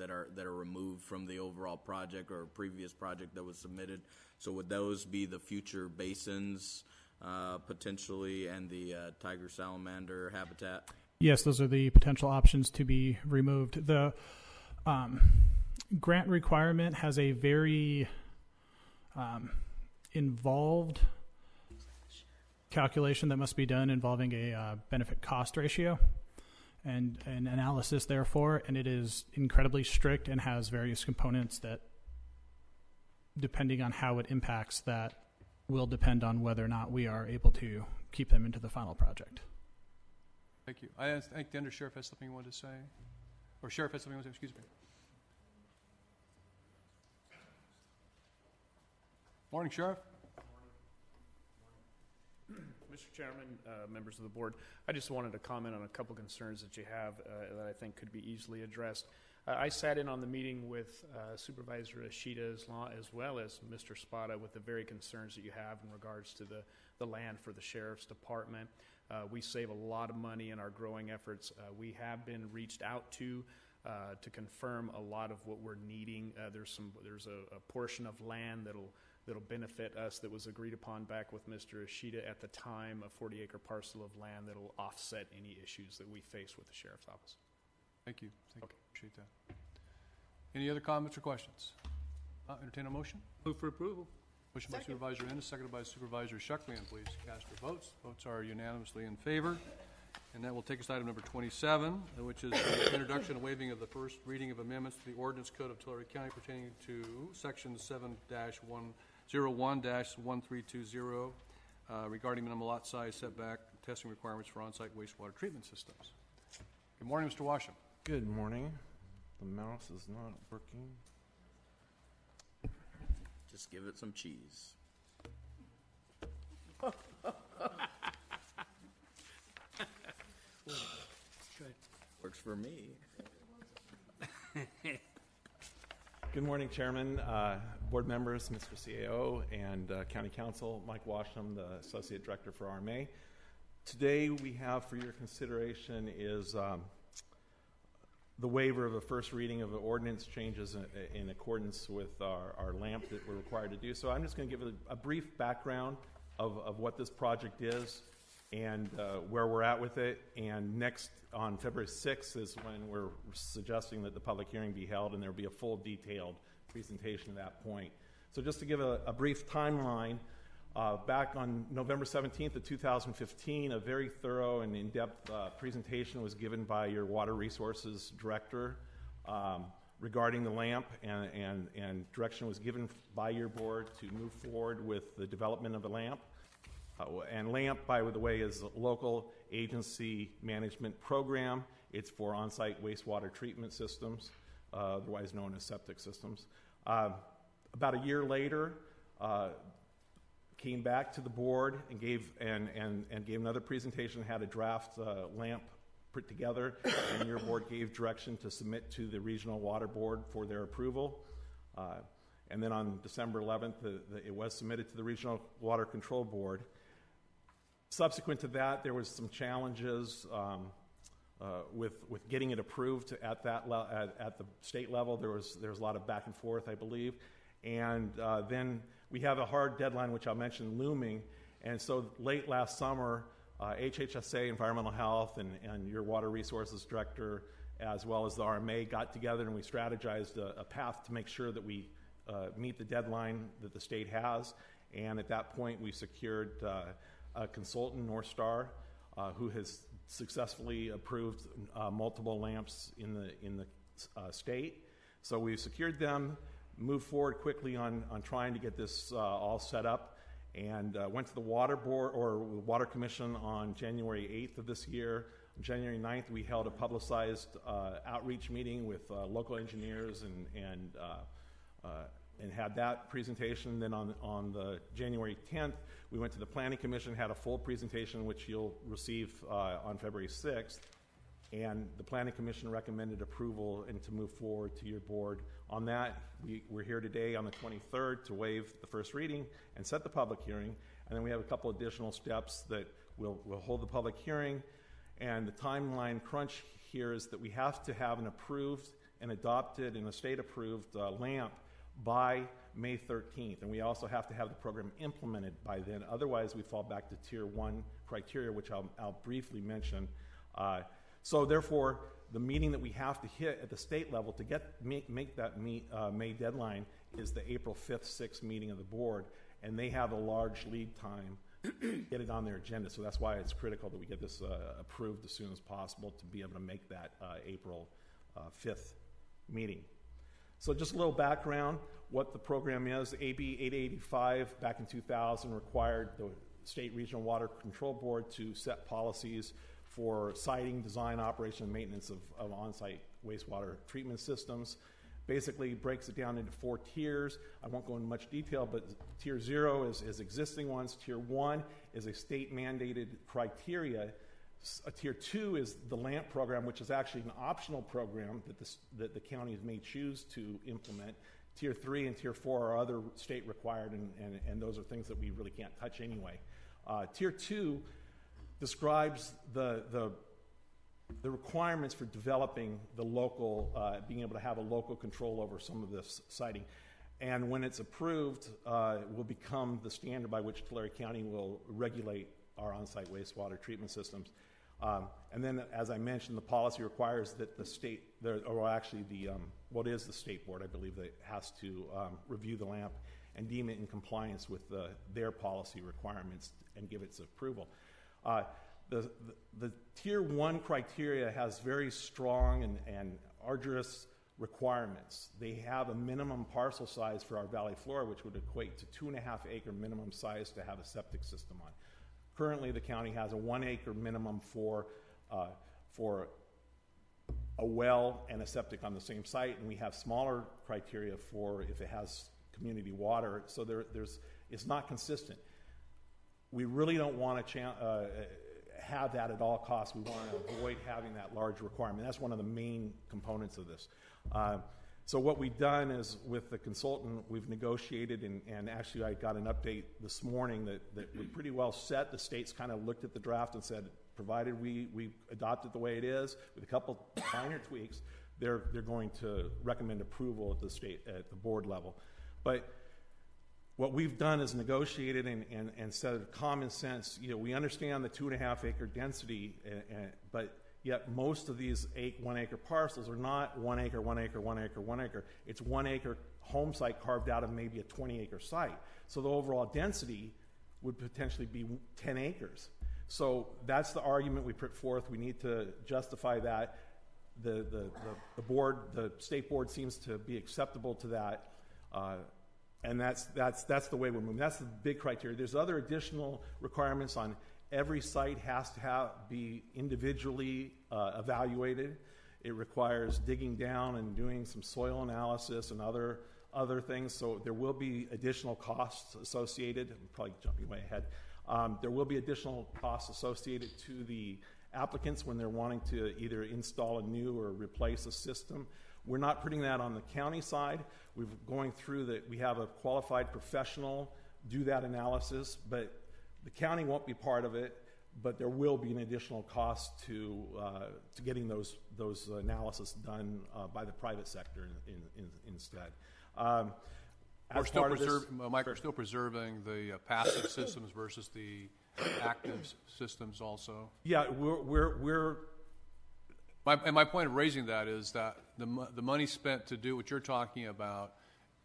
are removed from the overall project or a previous project that was submitted. So would those be the future basins potentially, and the tiger salamander habitat? Yes, those are the potential options to be removed. The grant requirement has a very involved calculation that must be done involving a benefit cost ratio and an analysis therefore, and it is incredibly strict and has various components that, depending on how it impacts that, will depend on whether or not we are able to keep them into the final project. Thank you. I think the Undersheriff has something he wanted to say. Or Sheriff has something he wanted to say. Excuse me. Morning, Sheriff. Mr. Chairman, members of the board, I just wanted to comment on a couple concerns that you have that I think could be easily addressed. I sat in on the meeting with Supervisor Ashita as well as Mr. Spada with the very concerns that you have in regards to the land for the Sheriff's Department. We save a lot of money in our growing efforts. We have been reached out to confirm a lot of what we're needing. There's a portion of land that'll benefit us that was agreed upon back with Mr. Ashita at the time, a 40-acre parcel of land that'll offset any issues that we face with the Sheriff's Office. Thank you. Appreciate that. Any other comments or questions? Entertain a motion. Move for approval. Motion by Supervisor Ennis, seconded by Supervisor Shuckman. Please cast your votes. Votes are unanimously in favor. And that will take us to item number 27, which is the introduction and waiving of the first reading of amendments to the Ordinance Code of Tulare County pertaining to Section 7-101-1320 regarding minimum lot size, setback, testing requirements for on-site wastewater treatment systems. Good morning, Mr. Washam. Good morning. The mouse is not working. Just give it some cheese. Works for me. Good morning, Chairman, board members, Mr. CAO, and County Council. Mike Washam, the Associate Director for RMA. Today we have for your consideration is the waiver of the first reading of the ordinance changes in accordance with our LAMP that we're required to do. So I'm just going to give a brief background of what this project is and where we're at with it. And next, on February 6th, is when we're suggesting that the public hearing be held, and there will be a full detailed presentation at that point. So just to give a brief timeline, back on November 17th of 2015, a very thorough and in-depth presentation was given by your Water Resources Director regarding the LAMP, and direction was given by your board to move forward with the development of the LAMP. And LAMP, by the way, is a local agency management program. It's for on-site wastewater treatment systems, otherwise known as septic systems. About a year later, came back to the board and gave another presentation, had a draft LAMP put together, and your board gave direction to submit to the Regional Water Board for their approval. And then on December 11th, it was submitted to the Regional Water Control Board. Subsequent to that, there was some challenges with getting it approved at the state level. There was a lot of back and forth, I believe, and then we have a hard deadline, which I'll mention, looming. And so late last summer, HHSA, Environmental Health, and your Water Resources Director, as well as the RMA, got together and we strategized a path to make sure that we meet the deadline that the state has. And at that point, we secured a consultant, North Star, who has successfully approved multiple LAMPs in the state. So we've secured them, moved forward quickly on trying to get this all set up, and went to the Water Board or Water Commission on January 8th of this year. On January 9th, we held a publicized outreach meeting with local engineers and had that presentation. Then on the January 10th, we went to the Planning Commission, had a full presentation, which you'll receive on February 6th. and the Planning Commission recommended approval and to move forward to your board. On that, we're here today on the 23rd to waive the first reading and set the public hearing, and then we have a couple additional steps that we'll hold the public hearing, and the timeline crunch here is that we have to have an approved and adopted and a state-approved LAMP by May 13th, and we also have to have the program implemented by then. Otherwise, we fall back to Tier 1 criteria, which I'll briefly mention. So therefore, the meeting that we have to hit at the state level to make that May deadline is the April 5th, 6th meeting of the board, and they have a large lead time to get it on their agenda. So that's why it's critical that we get this approved as soon as possible to be able to make that April 5th meeting. So just a little background, what the program is. AB 885 back in 2000 required the State Regional Water Control Board to set policies for siting, design, operation, and maintenance of on-site wastewater treatment systems. Basically breaks it down into 4 tiers. I won't go into much detail, but Tier 0 is existing ones. Tier 1 is a state-mandated criteria. Tier 2 is the LAMP program, which is actually an optional program that the counties may choose to implement. Tier 3 and Tier 4 are other state-required, and those are things that we really can't touch anyway. Tier 2 describes the requirements for developing the local, being able to have a local control over some of this siting. And when it's approved, it will become the standard by which Tulare County will regulate our on-site wastewater treatment systems. And then, as I mentioned, the policy requires that the state, what is the state board, I believe, that has to review the LAMP and deem it in compliance with their policy requirements and give its approval. The Tier 1 criteria has very strong and arduous requirements. They have a minimum parcel size for our valley floor, which would equate to 2.5 acre minimum size to have a septic system on. Currently, the county has a 1 acre minimum for a well and a septic on the same site, and we have smaller criteria for if it has community water. So it's not consistent. We really don't want to have that at all costs. We want to avoid having that large requirement. That's one of the main components of this. So what we've done is, with the consultant, we've negotiated, and actually I got an update this morning that we're pretty well set. The states kind of looked at the draft and said, provided we adopt it the way it is, with a couple minor tweaks, they're going to recommend approval at the board level. But what we've done is negotiated and said common sense. We understand the 2.5 acre density, but yet most of these 1 acre parcels are not 1 acre, 1 acre, 1 acre, 1 acre. It's 1 acre home site carved out of maybe a 20 acre site. So the overall density would potentially be 10 acres. So that's the argument we put forth. We need to justify that. The board, the state board, seems to be acceptable to that. And that's the way we're moving. That's the big criteria. There's other additional requirements on every site has to be individually evaluated. It requires digging down and doing some soil analysis and other things. So there will be additional costs associated. I'm probably jumping way ahead. There will be additional costs associated to the applicants when they're wanting to either install a new or replace a system. We're not putting that on the county side. We're going through that. We have a qualified professional do that analysis, but the county won't be part of it. But there will be an additional cost to getting those analysis done by the private sector instead. Mike, we're still preserving the passive systems versus the active systems also. Yeah, we're my point of raising that is that the money spent to do what you're talking about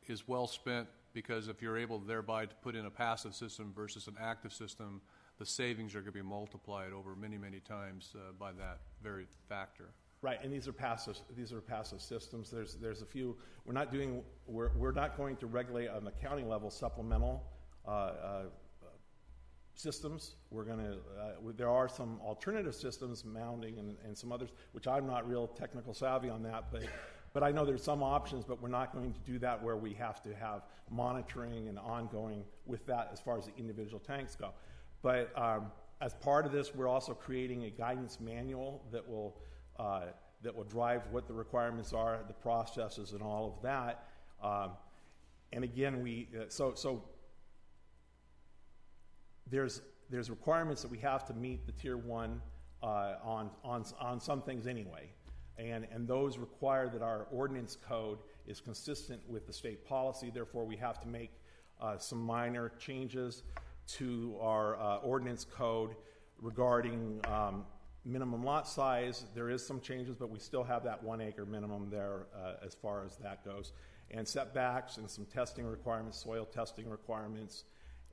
is well spent, because if you're able thereby to put in a passive system versus an active system, the savings are going to be multiplied over many, many times by that very factor. Right, and these are passive systems. There's a few. We're not going to regulate on the county level supplemental systems. We're going to. There are some alternative systems, mounting and some others, which I'm not real technical savvy on that, but I know there's some options. But we're not going to do that where we have to have monitoring and ongoing with that as far as the individual tanks go. But as part of this, we're also creating a guidance manual that will that will drive what the requirements are, the processes, and all of that. And again, there's requirements that we have to meet the Tier 1 on some things anyway. And those require that our ordinance code is consistent with the state policy. Therefore, we have to make some minor changes to our ordinance code regarding minimum lot size. There is some changes, but we still have that 1 acre minimum there as far as that goes. And setbacks and some testing requirements, soil testing requirements,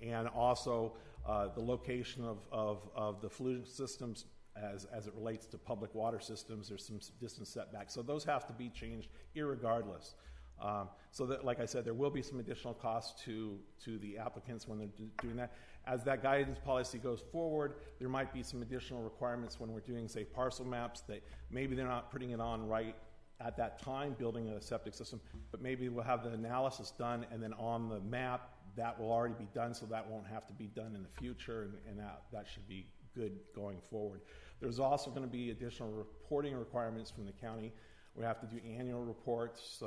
and also the location of the pollution systems as it relates to public water systems. There's some distance setbacks. So those have to be changed irregardless. So that, like I said, there will be some additional costs to the applicants when they're doing that. As that guidance policy goes forward, there might be some additional requirements when we're doing, say, parcel maps that maybe they're not putting it on right at that time, building a septic system, but maybe we'll have the analysis done, and then on the map, that will already be done, so that won't have to be done in the future, and that should be good going forward. There's also going to be additional reporting requirements from the county. We have to do annual reports,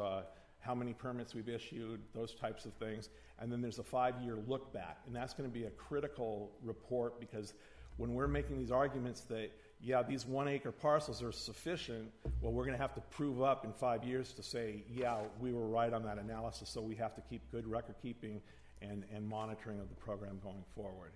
how many permits we've issued, those types of things. And then there's a 5-year look back. And that's going to be a critical report, because when we're making these arguments that, yeah, these 1 acre parcels are sufficient, well, we're going to have to prove up in 5 years to say, yeah, we were right on that analysis. So we have to keep good record keeping and monitoring of the program going forward.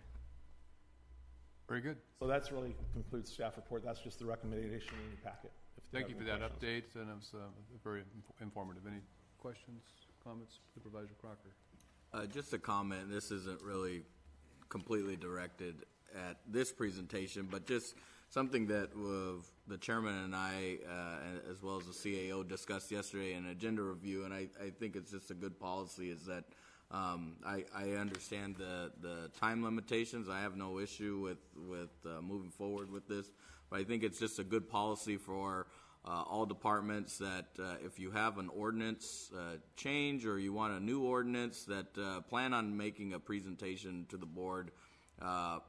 Very good. So that's really concludes staff report. That's just the recommendation in your packet. Thank you for that update, and it was very informative. Any questions, comments, Supervisor Crocker? Just a comment. This isn't really completely directed at this presentation, but just something that the chairman and I, as well as the CAO, discussed yesterday in agenda review, and I think it's just a good policy, is that I understand the time limitations. I have no issue with moving forward with this, but I think it's just a good policy for all departments that if you have an ordinance change or you want a new ordinance, that plan on making a presentation to the board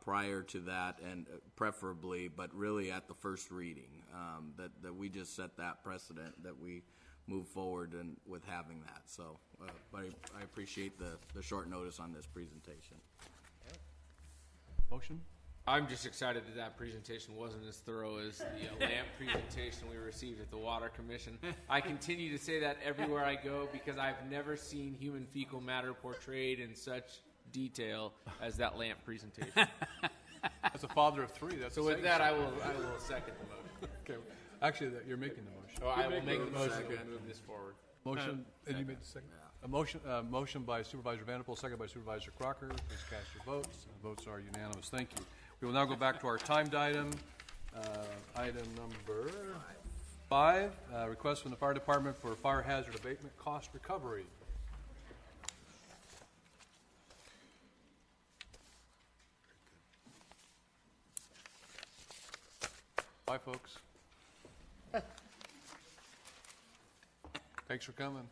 prior to that, and preferably, but really at the first reading, that we just set that precedent, that we move forward and with having that. So, but I appreciate the short notice on this presentation. Motion? I'm just excited that presentation wasn't as thorough as the lamp presentation we received at the Water Commission. I continue to say that everywhere I go, because I've never seen human fecal matter portrayed in such detail as that lamp presentation. As a father of three, that's so. With that, I will second the motion. Okay. Actually, you're making the motion. Oh, I will make the motion to move this forward. Motion, and you made the second? A motion by Supervisor Vanderpool, second by Supervisor Crocker. Please cast your votes. The votes are unanimous. Thank you. We will now go back to our timed item. Item number 5, request from the fire department for fire hazard abatement cost recovery. Bye, folks. Thanks for coming.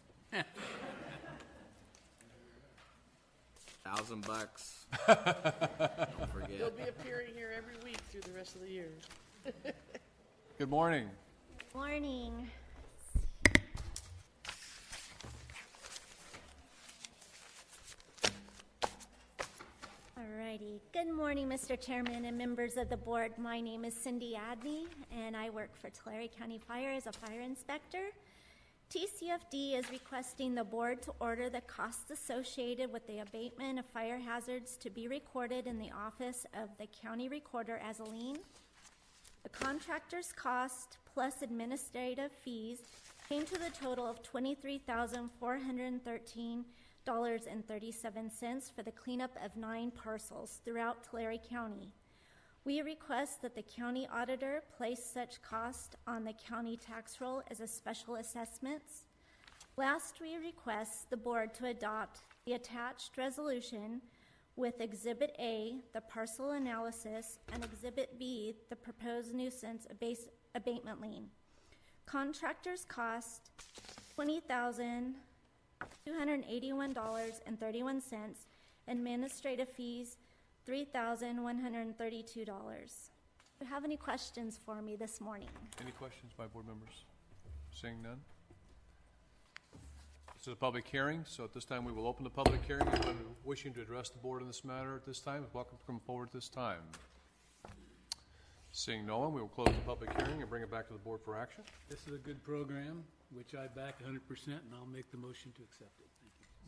$1,000. Don't forget. You'll be appearing here every week through the rest of the year. Good morning. Morning. Alrighty. Good morning, Mr. Chairman and members of the board. My name is Cindy Adney, and I work for Tulare County Fire as a fire inspector. TCFD is requesting the board to order the costs associated with the abatement of fire hazards to be recorded in the office of the county recorder as a lien. The contractor's cost plus administrative fees came to the total of $23,413.37 for the cleanup of 9 parcels throughout Tulare County. We request that the county auditor place such cost on the county tax roll as a special assessments. Last, we request the board to adopt the attached resolution with Exhibit A, the parcel analysis, and Exhibit B, the proposed nuisance abatement lien. Contractor's cost, $20,281.31. Administrative fees, $3,132. Do you have any questions for me this morning? Any questions by board members? Seeing none? This is a public hearing, so at this time we will open the public hearing. Anyone wishing to address the board on this matter at this time is welcome to come forward at this time. Seeing no one, we will close the public hearing and bring it back to the board for action. This is a good program, which I back 100%, and I'll make the motion to accept it.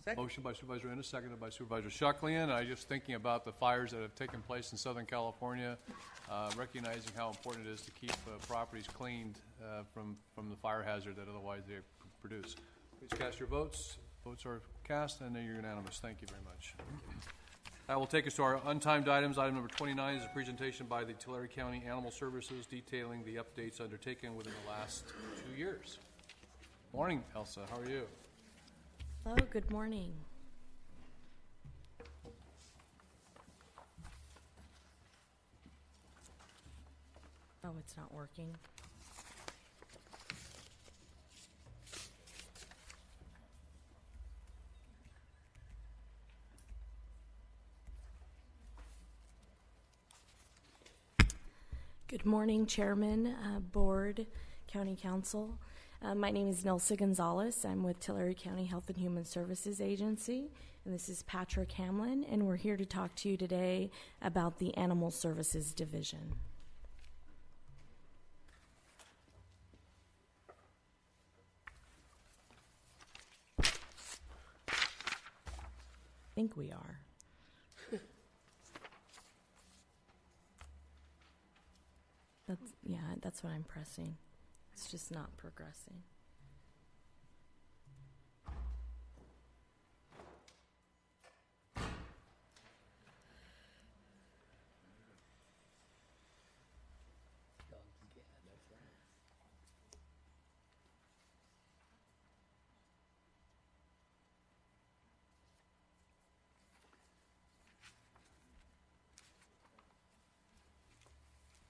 Thank you. Motion by Supervisor Ennis, seconded by Supervisor Shucklian. I just thinking about the fires that have taken place in Southern California, recognizing how important it is to keep properties cleaned from the fire hazard that otherwise they produce. Please cast your votes. Votes are cast, and you're unanimous. Thank you very much. That will take us to our untimed items. Item number 29 is a presentation by the Tulare County Animal Services detailing the updates undertaken within the last 2 years. Morning, Elsa. How are you? Hello, good morning. Oh, it's not working. Good morning, Chairman, Board, County Council. My name is Nelsa Gonzalez. I'm with Tulare County Health and Human Services Agency, and this is Patrick Hamlin, and we're here to talk to you today about the Animal Services Division. I think we are. That's what I'm pressing. It's just not progressing.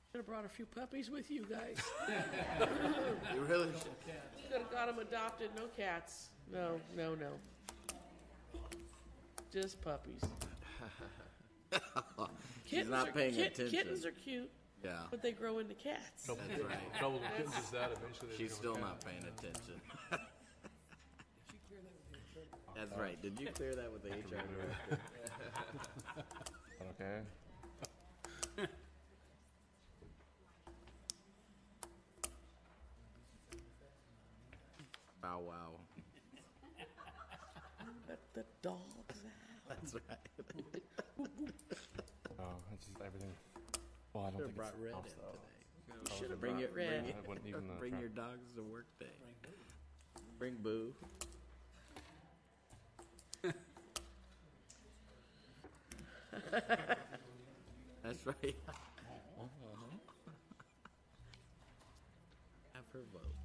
Should have brought a few puppies with you guys. You really Could have got them adopted. No cats. No. Just puppies. She's not paying attention. Kittens are cute. Yeah. But they grow into cats. That's right. Trouble with kittens is that eventually they She's become still a not cat. paying attention. That's right. Did you clear that with the HR director? Okay. Bow wow. Let the dogs out. That's right. Oh, it's just everything. Well, I don't Should've think brought it's Red house, in though. today. Should have Bring brought your Red. I wouldn't even bring try. your dogs to work day. Bring Boo. That's right. Have her vote.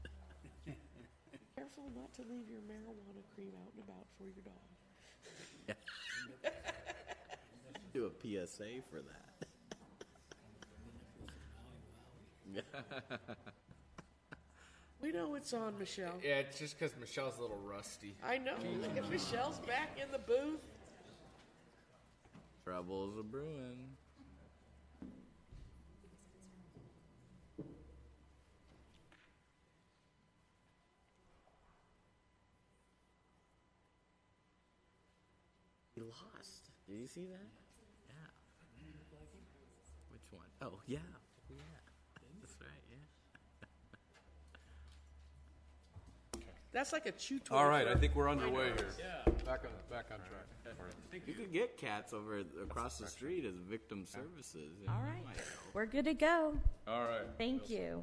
Careful not to leave your marijuana cream out and about for your dog. Do a PSA for that. We know it's on, Michelle. Yeah, it's just because Michelle's a little rusty. I know. Look at Michelle's back in the booth. Trouble's a brewing. He lost. Did you see that? Yeah. Which one? Oh, yeah. Yeah. That's right, yeah. That's like a chew toy. All right, for I think we're underway here. minors. Yeah. Back on track. You could get cats over across the street as victim services. All right, we're good to go. All right. Thank you.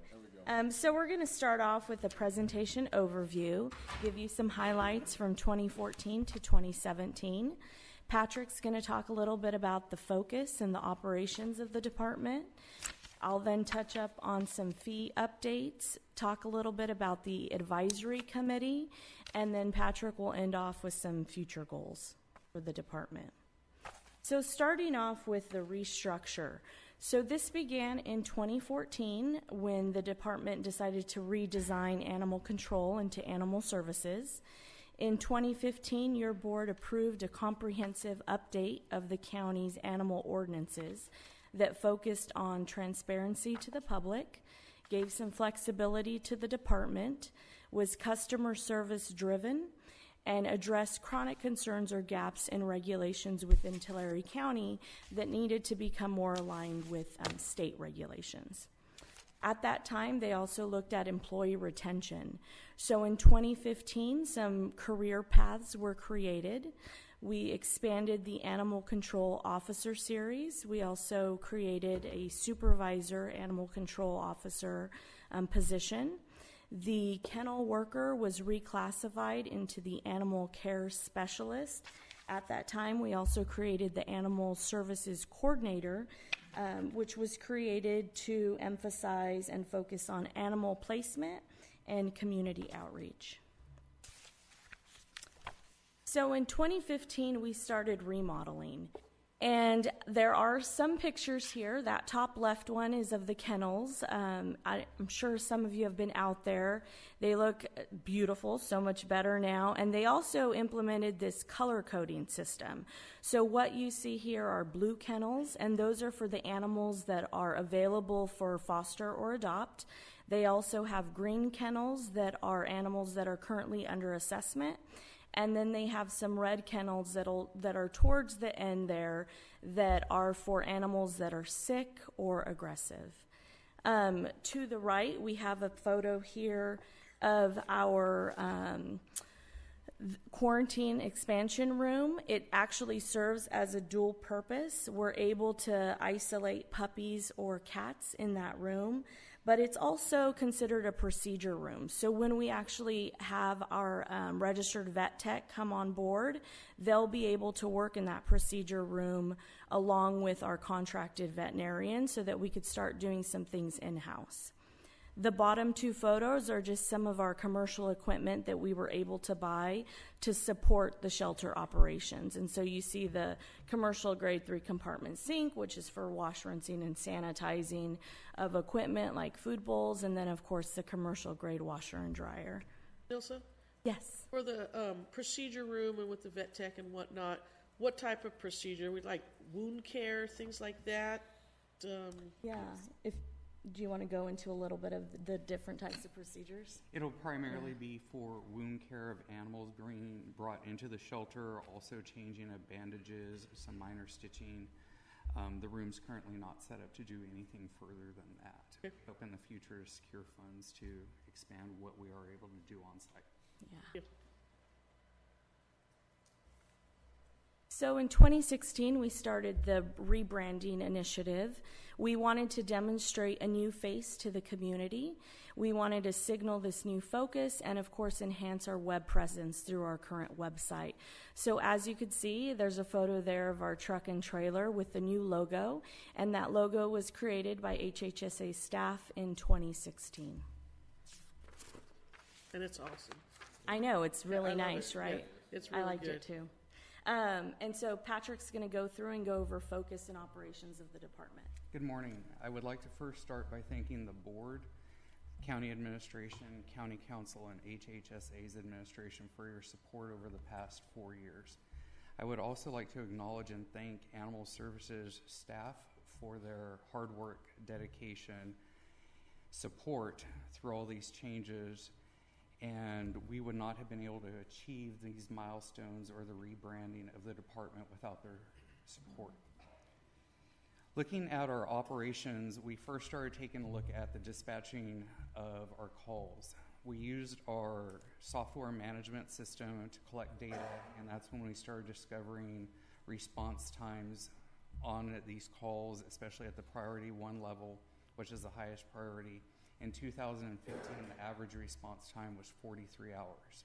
So we're going to start off with a presentation overview, give you some highlights from 2014 to 2017. Patrick's going to talk a little bit about the focus and the operations of the department. I'll then touch up on some fee updates, talk a little bit about the advisory committee, and then Patrick will end off with some future goals for the department. So starting off with the restructure. So this began in 2014 when the department decided to redesign animal control into animal services. In 2015, your board approved a comprehensive update of the county's animal ordinances. that focused on transparency to the public, gave some flexibility to the department, was customer service driven, and addressed chronic concerns or gaps in regulations within Tulare County that needed to become more aligned with state regulations. At that time, they also looked at employee retention. So in 2015, some career paths were created. We expanded the Animal Control Officer series. We also created a Supervisor Animal Control Officer position. The kennel worker was reclassified into the Animal Care Specialist. At that time, we also created the Animal Services Coordinator, which was created to emphasize and focus on animal placement and community outreach. So in 2015, we started remodeling. And there are some pictures here. That top left one is of the kennels. I'm sure some of you have been out there. They look beautiful, so much better now. And they also implemented this color coding system. So what you see here are blue kennels, and those are for the animals that are available for foster or adopt. They also have green kennels that are animals that are currently under assessment. And then they have some red kennels that are towards the end there that are for animals that are sick or aggressive. To the right, we have a photo here of our quarantine expansion room. It actually serves as a dual purpose. We're able to isolate puppies or cats in that room, but it's also considered a procedure room. So when we actually have our registered vet tech come on board, they'll be able to work in that procedure room along with our contracted veterinarian so that we could start doing some things in-house. The bottom two photos are just some of our commercial equipment that we were able to buy to support the shelter operations. And so you see the commercial grade 3 compartment sink, which is for wash, rinsing, and sanitizing of equipment like food bowls, and then of course the commercial grade washer and dryer. Ilsa? Yes. For the procedure room and with the vet tech and whatnot, what type of procedure? We like wound care, things like that? Yeah. Do you want to go into a little bit of the different types of procedures? It'll primarily be for wound care of animals being brought into the shelter, also changing of bandages, some minor stitching. The room's currently not set up to do anything further than that. Okay. Hope in the future to secure funds to expand what we are able to do on site. Yeah. So in 2016, we started the rebranding initiative. We wanted to demonstrate a new face to the community. We wanted to signal this new focus and, of course, enhance our web presence through our current website. So as you could see, there's a photo there of our truck and trailer with the new logo, and that logo was created by HHSA staff in 2016. And it's awesome. I know, it's really nice, it. right? Yeah, it's really I liked good. it too. And so Patrick's going to go through and go over focus and operations of the department. Good morning. I would like to first start by thanking the board, county administration, county council, and HHSA's administration for your support over the past 4 years. I would also like to acknowledge and thank Animal Services staff for their hard work, dedication, support through all these changes, and we would not have been able to achieve these milestones or the rebranding of the department without their support. Looking at our operations, we first started taking a look at the dispatching of our calls. We used our software management system to collect data, and that's when we started discovering response times on these calls, especially at the priority 1 level, which is the highest priority. In 2015, the average response time was 43 hours.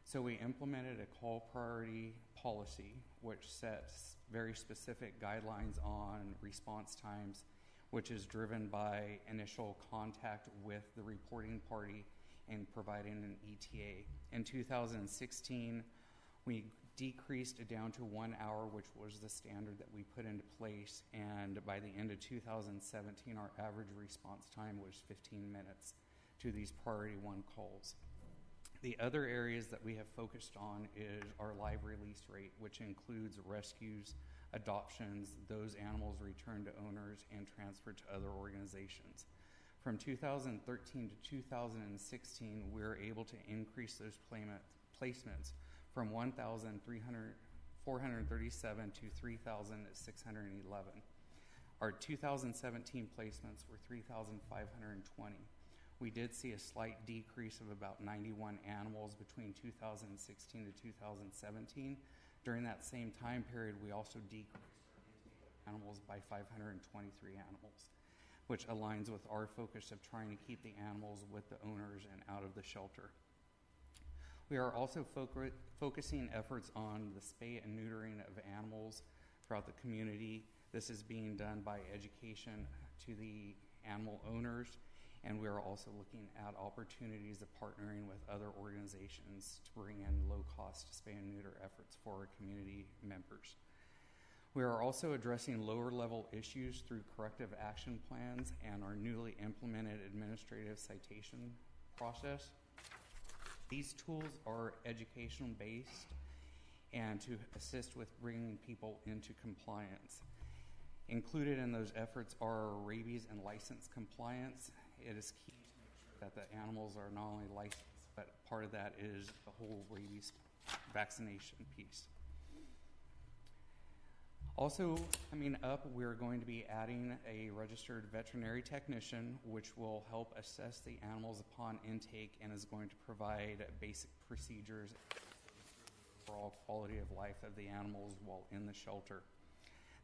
So we implemented a call priority policy, which sets very specific guidelines on response times, which is driven by initial contact with the reporting party and providing an ETA. In 2016, we decreased it down to 1 hour, which was the standard that we put into place, and by the end of 2017, our average response time was 15 minutes to these priority 1 calls. The other areas that we have focused on is our live release rate, which includes rescues adoptions, those animals returned to owners and transferred to other organizations. From 2013 to 2016, we were able to increase those placements from 1,437 to 3,611. Our 2017 placements were 3,520. We did see a slight decrease of about 91 animals between 2016 to 2017. During that same time period, we also decreased animals by 523 animals, which aligns with our focus of trying to keep the animals with the owners and out of the shelter. We are also focusing efforts on the spay and neutering of animals throughout the community. This is being done by education to the animal owners, and we are also looking at opportunities of partnering with other organizations to bring in low-cost spay and neuter efforts for our community members. We are also addressing lower-level issues through corrective action plans and our newly implemented administrative citation process. These tools are educational-based and to assist with bringing people into compliance. Included in those efforts are rabies and license compliance. It is key to make sure that the animals are not only licensed, but part of that is the whole rabies vaccination piece. Also, coming up, we're going to be adding a registered veterinary technician, which will help assess the animals upon intake and is going to provide basic procedures for all quality of life of the animals while in the shelter.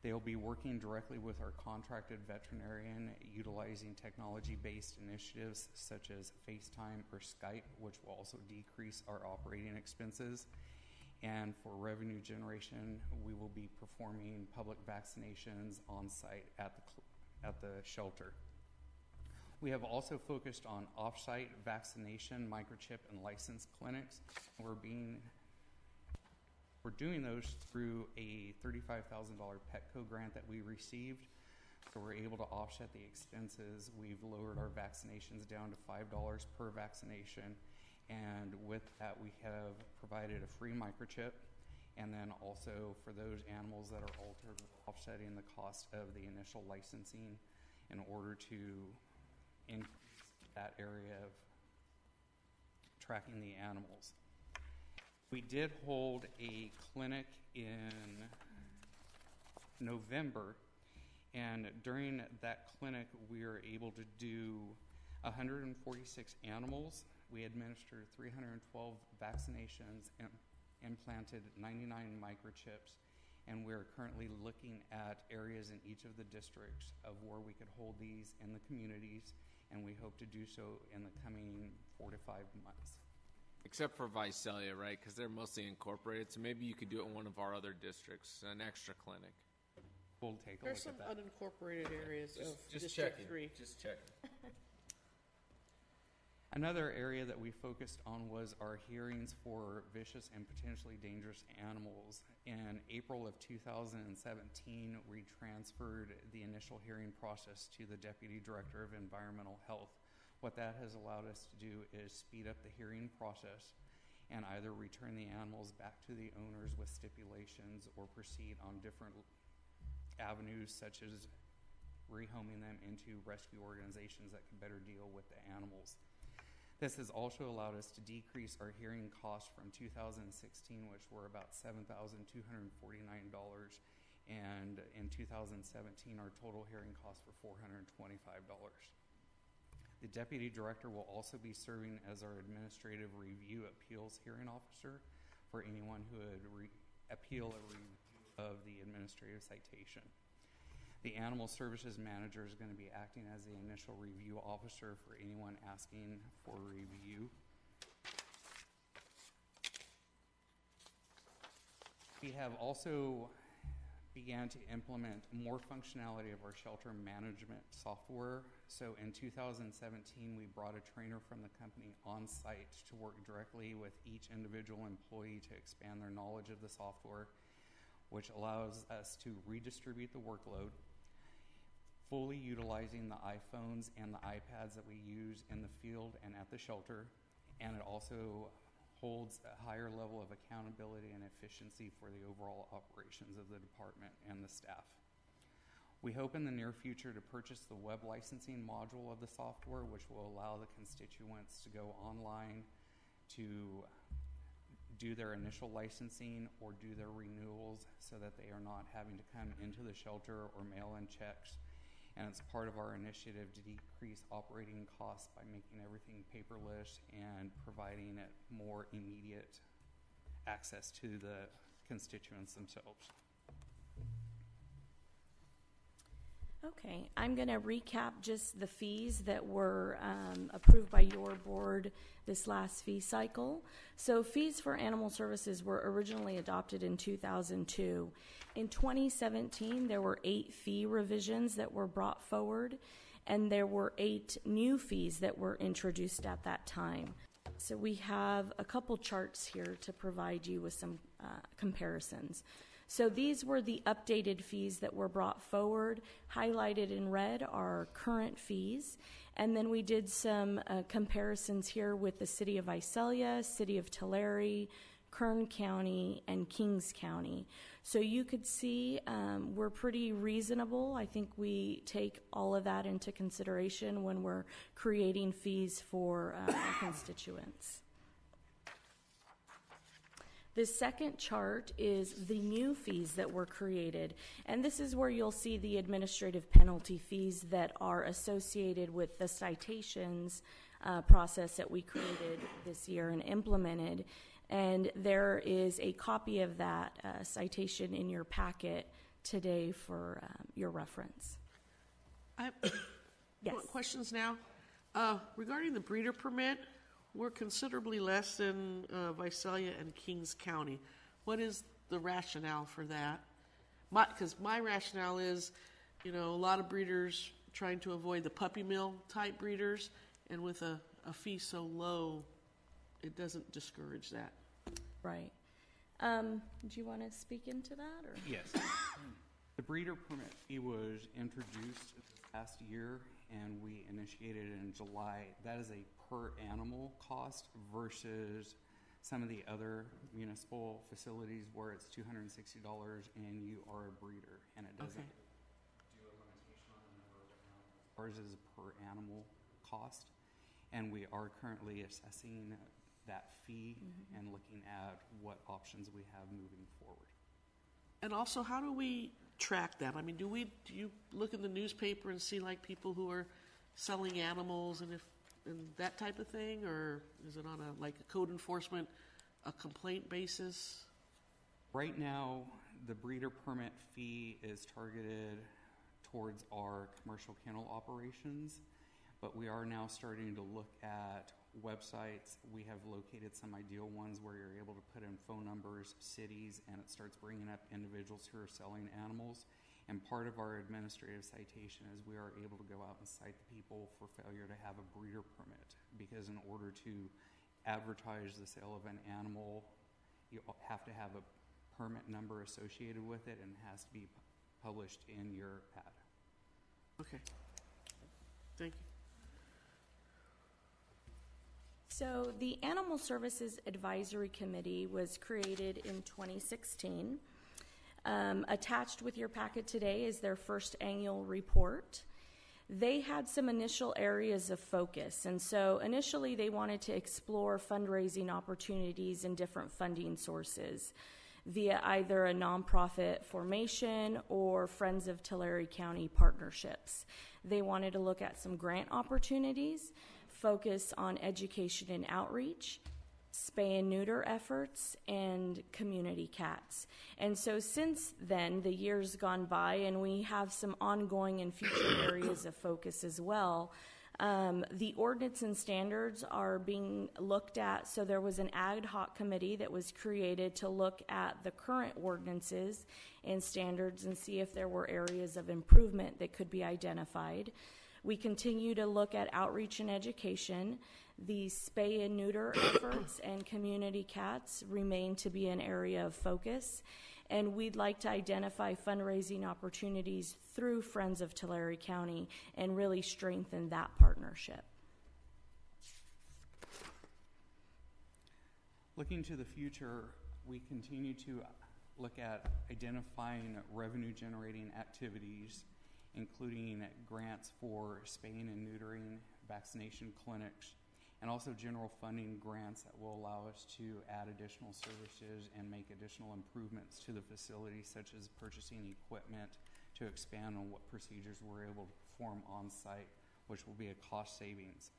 They will be working directly with our contracted veterinarian, utilizing technology-based initiatives such as FaceTime or Skype, which will also decrease our operating expenses. And for revenue generation, we will be performing public vaccinations on site at the shelter. We have also focused on off-site vaccination, microchip, and license clinics. We're doing those through a $35,000 Petco grant that we received, so we're able to offset the expenses. We've lowered our vaccinations down to $5 per vaccination, and with that we have provided a free microchip, and then also for those animals that are altered, offsetting the cost of the initial licensing in order to increase that area of tracking the animals. We did hold a clinic in November, and during that clinic we were able to do 146 animals. We administered 312 vaccinations and implanted 99 microchips, and we're currently looking at areas in each of the districts of where we could hold these in the communities, and we hope to do so in the coming 4 to 5 months. Except for Visalia, right? Because they're mostly incorporated, so maybe you could do it in one of our other districts, an extra clinic. We'll take a There's look some at that. unincorporated areas of Just District checking. 3. Just checking. Another area that we focused on was our hearings for vicious and potentially dangerous animals. In April of 2017, we transferred the initial hearing process to the Deputy Director of Environmental Health. What that has allowed us to do is speed up the hearing process and either return the animals back to the owners with stipulations or proceed on different avenues such as rehoming them into rescue organizations that can better deal with the animals. This has also allowed us to decrease our hearing costs from 2016, which were about $7,249, and in 2017, our total hearing costs were $425. The Deputy Director will also be serving as our Administrative Review Appeals Hearing Officer for anyone who would appeal a review of the administrative citation. The Animal Services Manager is going to be acting as the initial review officer for anyone asking for review. We have also began to implement more functionality of our shelter management software. So in 2017, we brought a trainer from the company on site to work directly with each individual employee to expand their knowledge of the software, which allows us to redistribute the workload, fully utilizing the iPhones and the iPads that we use in the field and at the shelter, and it also holds a higher level of accountability and efficiency for the overall operations of the department and the staff. We hope in the near future to purchase the web licensing module of the software, which will allow the constituents to go online to do their initial licensing or do their renewals so that they are not having to come into the shelter or mail in checks. And it's part of our initiative to decrease operating costs by making everything paperless and providing it more immediate access to the constituents themselves. Okay, I'm going to recap just the fees that were approved by your board this last fee cycle. So fees for animal services were originally adopted in 2002. In 2017, there were 8 fee revisions that were brought forward, and there were 8 new fees that were introduced at that time. So we have a couple charts here to provide you with some comparisons. So these were the updated fees that were brought forward. Highlighted in red are current fees. And then we did some comparisons here with the City of Visalia, City of Tulare, Kern County, and Kings County. So you could see we're pretty reasonable. I think we take all of that into consideration when we're creating fees for our constituents. The second chart is the new fees that were created, and this is where you'll see the administrative penalty fees that are associated with the citations process that we created this year and implemented. And there is a copy of that citation in your packet today for your reference. I have Yes. questions now. Regarding the breeder permit, we're considerably less than Visalia and Kings County. What is the rationale for that? Because my rationale is, a lot of breeders trying to avoid the puppy mill type breeders, and with a fee so low, it doesn't discourage that. Right. Do you want to speak into that? Or? Yes. The breeder permit fee was introduced this past year, and we initiated it in July. That is a per animal cost versus some of the other municipal facilities where it's $260 and you are a breeder, and it doesn't do a limitation on the number of animals. Ours is a per animal cost, and we are currently assessing that fee and looking at what options we have moving forward. And also, how do we track that? I mean, do you look in the newspaper and see like people who are selling animals and that type of thing, or is it on a code enforcement, a complaint basis? Right now, the breeder permit fee is targeted towards our commercial kennel operations, but we are now starting to look at websites. We have located some ideal ones where you're able to put in phone numbers, cities, and it starts bringing up individuals who are selling animals. And part of our administrative citation is we are able to go out and cite the people for failure to have a breeder permit, because in order to advertise the sale of an animal, you have to have a permit number associated with it, and it has to be published in your ad. Okay. Thank you. So the Animal Services Advisory Committee was created in 2016. Attached with your packet today is their first annual report. They had some initial areas of focus, and so initially they wanted to explore fundraising opportunities and different funding sources via either a nonprofit formation or Friends of Tulare County partnerships. They wanted to look at some grant opportunities, focus on education and outreach, spay and neuter efforts, and community cats. And so since then, the years gone by, and we have some ongoing and future areas of focus as well. The ordinance and standards are being looked at. So there was an ad hoc committee that was created to look at the current ordinances and standards and see if there were areas of improvement that could be identified. We continue to look at outreach and education. The spay and neuter efforts and community cats remain to be an area of focus. And we'd like to identify fundraising opportunities through Friends of Tulare County and really strengthen that partnership. Looking to the future, we continue to look at identifying revenue-generating activities, including grants for spaying and neutering, vaccination clinics, and also general funding grants that will allow us to add additional services and make additional improvements to the facility, such as purchasing equipment to expand on what procedures we're able to perform on site, which will be a cost savings.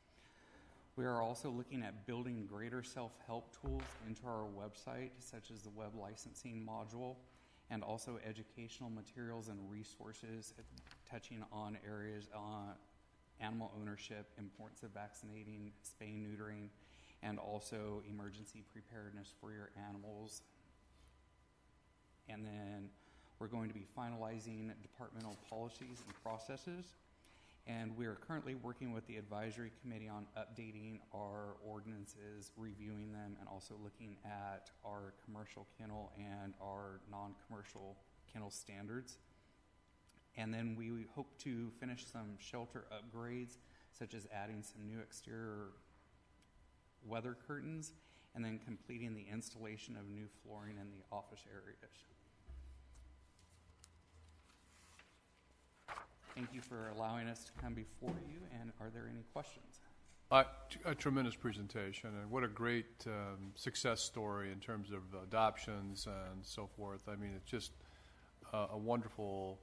We are also looking at building greater self-help tools into our website, such as the web licensing module, and also educational materials and resources touching on areas animal ownership, importance of vaccinating, spay, neutering, and also emergency preparedness for your animals. And then we're going to be finalizing departmental policies and processes. And we are currently working with the advisory committee on updating our ordinances, reviewing them, and also looking at our commercial kennel and our non-commercial kennel standards. And then we hope to finish some shelter upgrades, such as adding some new exterior weather curtains, and then completing the installation of new flooring in the office areas. Thank you for allowing us to come before you, and are there any questions? A tremendous presentation, and what a great success story in terms of adoptions and so forth. I mean, it's just a wonderful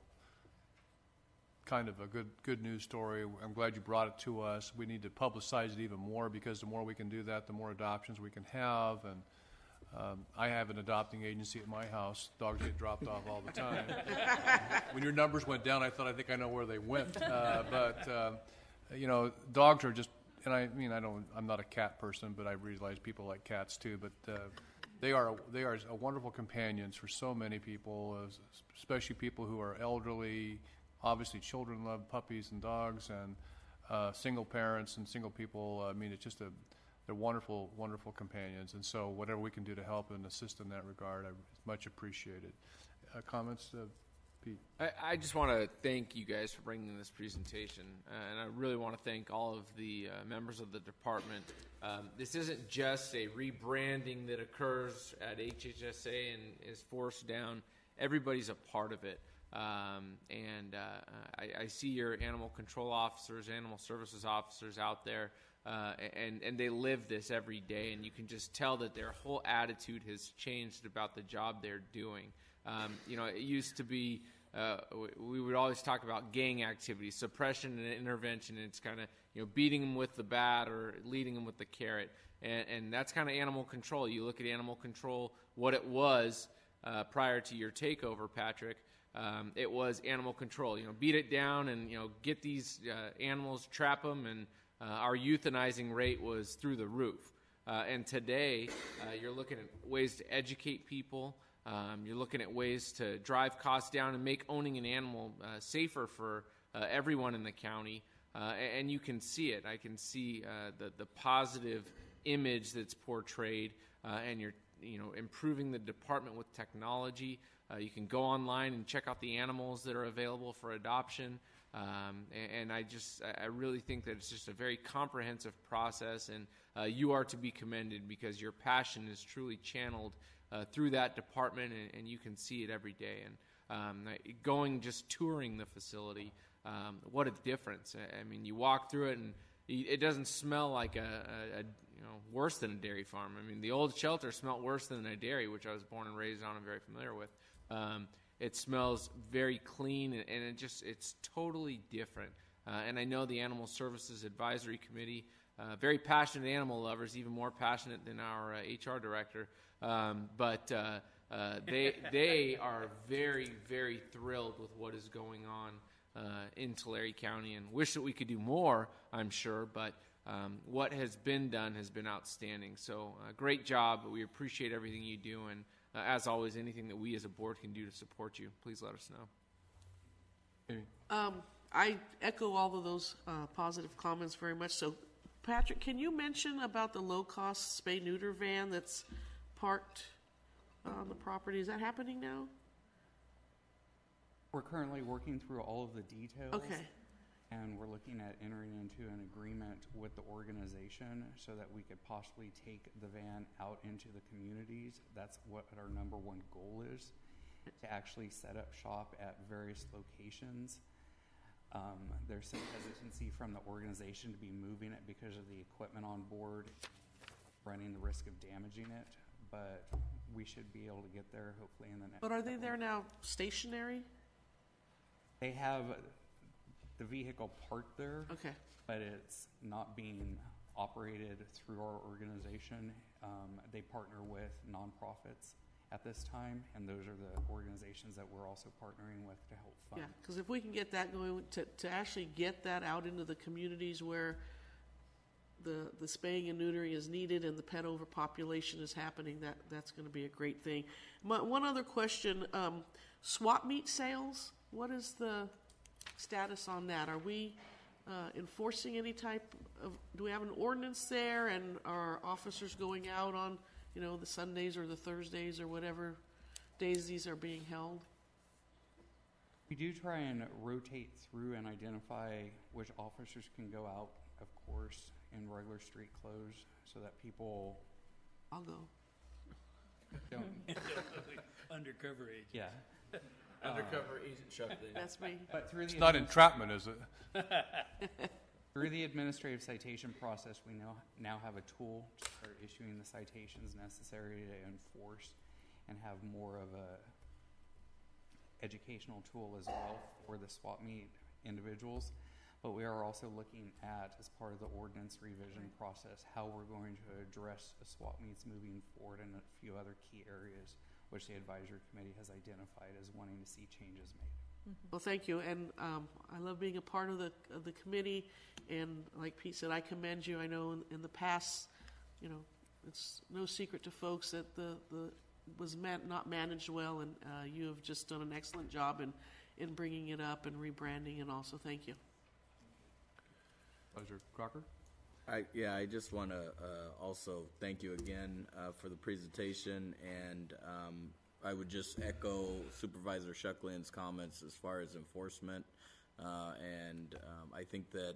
kind of a good news story. I'm glad you brought it to us. We need to publicize it even more, because the more we can do that, the more adoptions we can have. And I have an adopting agency at my house. Dogs get dropped off all the time. When your numbers went down, I think I know where they went. But you know, dogs are just, and I mean, I'm not a cat person, but I realize people like cats too. But they are wonderful companions for so many people, especially people who are elderly. Obviously, children love puppies and dogs, and single parents and single people. I mean, it's just they're wonderful, wonderful companions. And so whatever we can do to help and assist in that regard, I much appreciated. Comments, Pete? I just want to thank you guys for bringing this presentation, and I really want to thank all of the members of the department. This isn't just a rebranding that occurs at HHSA and is forced down. Everybody's a part of it. I see your animal control officers, animal services officers out there, and they live this every day, and you can just tell that their whole attitude has changed about the job they're doing. You know, it used to be we would always talk about gang activity, suppression and intervention, and it's kind of, you know, beating them with the bat or leading them with the carrot, and that's kind of animal control. You look at animal control, what it was prior to your takeover, Patrick. It was animal control. You know, beat it down and, you know, get these animals, trap them, and our euthanizing rate was through the roof. And today, you're looking at ways to educate people. You're looking at ways to drive costs down and make owning an animal safer for everyone in the county. And you can see it. I can see the positive image that's portrayed, and you're, you know, improving the department with technology. You can go online and check out the animals that are available for adoption. And I really think that it's just a very comprehensive process, and you are to be commended, because your passion is truly channeled through that department, and you can see it every day. And just touring the facility, what a difference. I mean, you walk through it, and it doesn't smell like worse than a dairy farm. I mean, the old shelter smelled worse than a dairy, which I was born and raised on and very familiar with. It smells very clean, and it's totally different. And I know the Animal Services Advisory Committee, very passionate animal lovers, even more passionate than our HR director. But they are very, very thrilled with what is going on in Tulare County, and wish that we could do more, I'm sure. But what has been done has been outstanding. So great job. We appreciate everything you do, and as always, anything that we as a board can do to support you, please let us know. I echo all of those positive comments very much. So, Patrick, can you mention about the low-cost spay-neuter van that's parked on the property? Is that happening now? We're currently working through all of the details. Okay. and we're looking at entering into an agreement with the organization so that we could possibly take the van out into the communities. That's what our number one goal is, to actually set up shop at various locations. There's some hesitancy from the organization to be moving it because of the equipment on board, running the risk of damaging it, but we should be able to get there hopefully in the next. But are they there now stationary? They have the vehicle parked there. Okay. But it's not being operated through our organization. They partner with nonprofits at this time, and those are the organizations that we're also partnering with to help fund. Yeah, because if we can get that going, to actually get that out into the communities where the spaying and neutering is needed and the pet overpopulation is happening, that's going to be a great thing. One other question, swap meet sales, what is the status on that? Are we enforcing any type of, do we have an ordinance there, and are officers going out on, the Sundays or the Thursdays or whatever days these are being held? We do try and rotate through and identify which officers can go out, of course, in regular street clothes so that people... I'll go. Don't. Undercover agent. Yeah. Undercover agent shuffling. That's me. But through It's not entrapment, is it? Through the administrative citation process, we now have a tool to start issuing the citations necessary to enforce and have more of a educational tool as well for the swap meet individuals. But we are also looking at, as part of the ordinance revision process, how we're going to address the swap meets moving forward in a few other key areas which the advisory committee has identified as wanting to see changes made. Well, thank you, and I love being a part of the committee. And like Pete said, I commend you. I know in the past, it's no secret to folks that the was not managed well, and you have just done an excellent job in bringing it up and rebranding. And also, thank you. Pleasure, Crocker. I just want to also thank you again for the presentation, and I would just echo Supervisor Shucklin's comments as far as enforcement, and I think that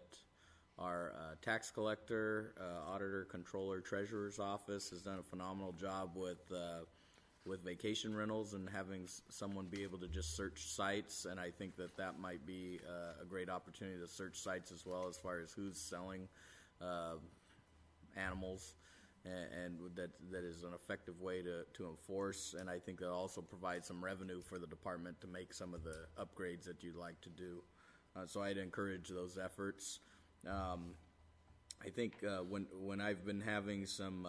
our tax collector, auditor, controller, treasurer's office has done a phenomenal job with vacation rentals and having someone be able to just search sites, and I think that might be a great opportunity to search sites as well, as far as who's selling animals, and that is an effective way to enforce, and I think that also provides some revenue for the department to make some of the upgrades that you'd like to do. So I'd encourage those efforts. I think when I've been having some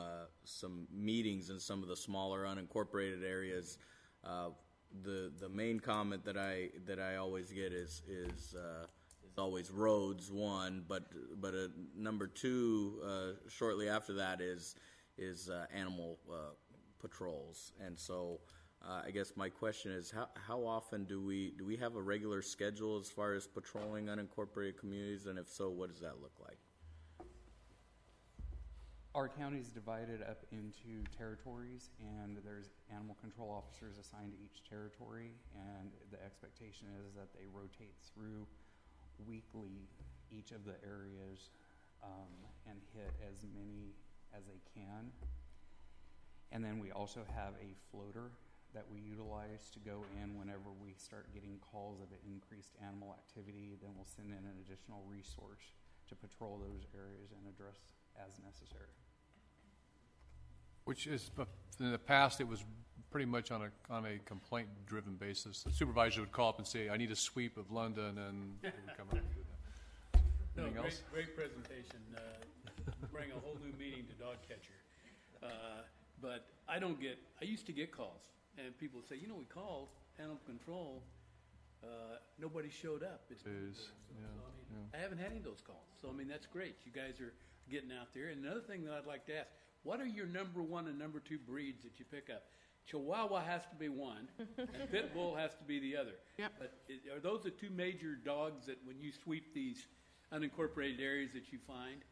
meetings in some of the smaller unincorporated areas, the main comment that I always get is always roads, one, but number two, shortly after that is animal patrols. And so I guess my question is, how often do we have a regular schedule as far as patrolling unincorporated communities, and if so, what does that look like? Our county is divided up into territories, and there's animal control officers assigned to each territory, and the expectation is that they rotate through weekly each of the areas and hit as many as they can. And then we also have a floater that we utilize to go in whenever we start getting calls of increased animal activity. Then we'll send in an additional resource to patrol those areas and address as necessary. Which is, in the past, it was pretty much on a complaint-driven basis. The supervisor would call up and say, "I need a sweep of London," and they would come up and do that. Anything else? Great presentation. Bring a whole new meaning to dog catcher. But I used to get calls, and people would say, we called animal control. Nobody showed up. I haven't had any of those calls. So, that's great. You guys are getting out there. And another thing that I'd like to ask, what are your number one and number two breeds that you pick up? Chihuahua has to be one, and Pit Bull has to be the other. Yep. But are those the two major dogs that when you sweep these unincorporated areas that you find?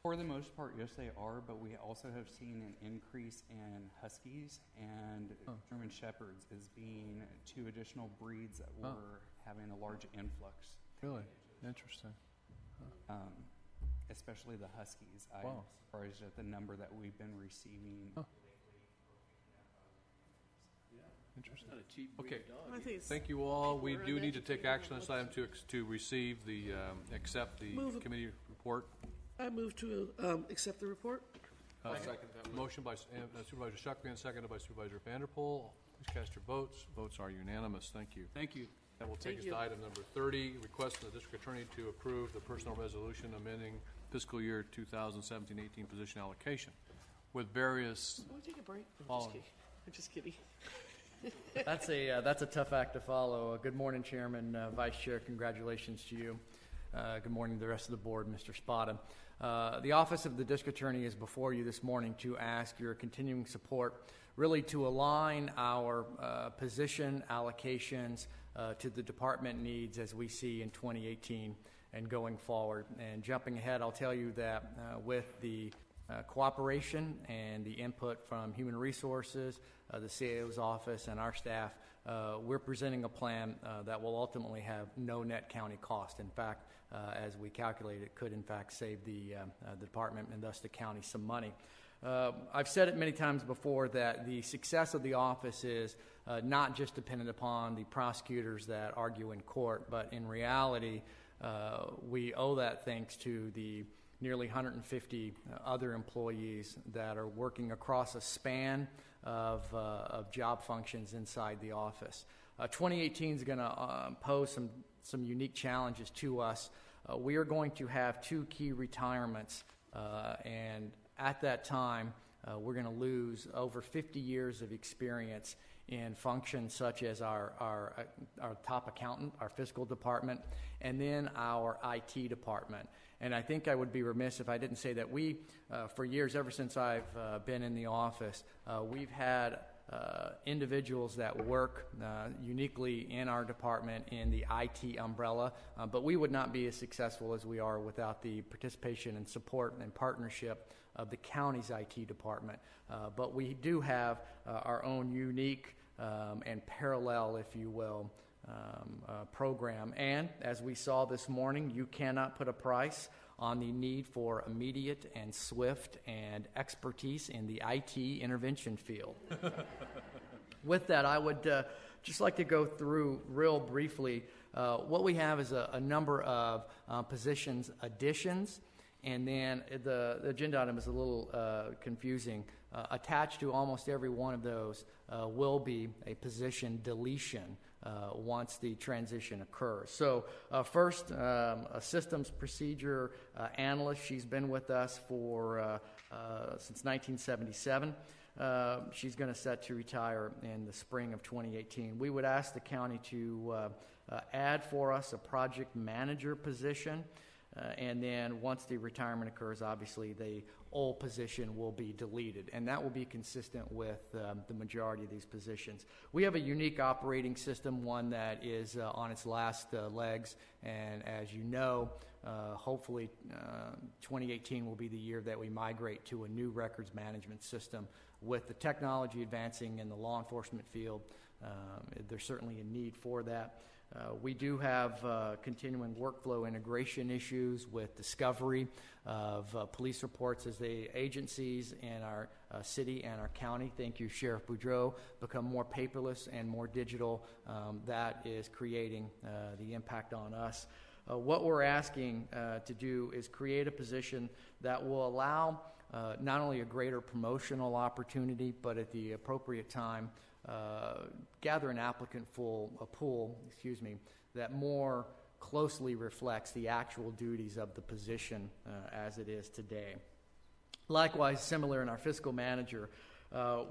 For the most part, yes, they are, but we also have seen an increase in Huskies and German Shepherds as being two additional breeds that were having a large influx Really? Interesting. Especially the Huskies. Wow. I'm surprised at the number that we've been receiving. Huh. Interesting. Not a cheap breed Okay. of dog. I think it's Thank you all. We We're do need to take uneducated action on this on item to receive the, accept the Move it. committee report. I move to accept the report. I'll second that Motion motion. by Supervisor Shuckman, seconded by Supervisor Vanderpool. Please cast your votes. Votes are unanimous. Thank you. Thank you. That will take Thank us you. to item number 30, request from the district attorney to approve the personal resolution amending fiscal year 2017-18 position allocation with various Can we take a break? Follow. I'm just kidding. That's a tough act to follow. Good morning, Chairman, Vice Chair. Congratulations to you. Good morning to the rest of the board, Mr. Spada. The Office of the District Attorney is before you this morning to ask your continuing support, really to align our position allocations to the department needs as we see in 2018 and going forward. And jumping ahead, I'll tell you that with the cooperation and the input from Human Resources, the CAO's office, and our staff, we're presenting a plan that will ultimately have no net county cost. In fact, as we calculate, it could in fact save the department and thus the county some money. I've said it many times before that the success of the office is not just dependent upon the prosecutors that argue in court, but in reality, we owe that thanks to the nearly 150 other employees that are working across a span of job functions inside the office. 2018 is going to pose some unique challenges to us. We are going to have 2 key retirements, and at that time, we're going to lose over 50 years of experience in functions such as our top accountant, our fiscal department, and then our IT department. And I think I would be remiss if I didn't say that we, for years, ever since I've been in the office, we've had individuals that work uniquely in our department in the IT umbrella, but we would not be as successful as we are without the participation and support and partnership of the county's IT department. But we do have our own unique and parallel, if you will, program. And as we saw this morning, you cannot put a price on the need for immediate and swift and expertise in the IT intervention field. With that, I would just like to go through real briefly what we have is a number of positions additions, and then the agenda item is a little confusing. Attached to almost every one of those will be a position deletion once the transition occurs. So first, a systems procedure analyst. She's been with us for since 1977. She's going to set to retire in the spring of 2018. We would ask the county to add for us a project manager position. And then once the retirement occurs, obviously the old position will be deleted. And that will be consistent with the majority of these positions. We have a unique operating system, one that is on its last legs. And as you know, hopefully 2018 will be the year that we migrate to a new records management system. With the technology advancing in the law enforcement field, there's certainly a need for that. We do have continuing workflow integration issues with discovery of police reports as the agencies in our city and our county, thank you, Sheriff Boudreau, become more paperless and more digital. That is creating the impact on us. What we're asking to do is create a position that will allow not only a greater promotional opportunity, but at the appropriate time, gather an applicant pool that more closely reflects the actual duties of the position as it is today. Likewise, similar in our fiscal manager,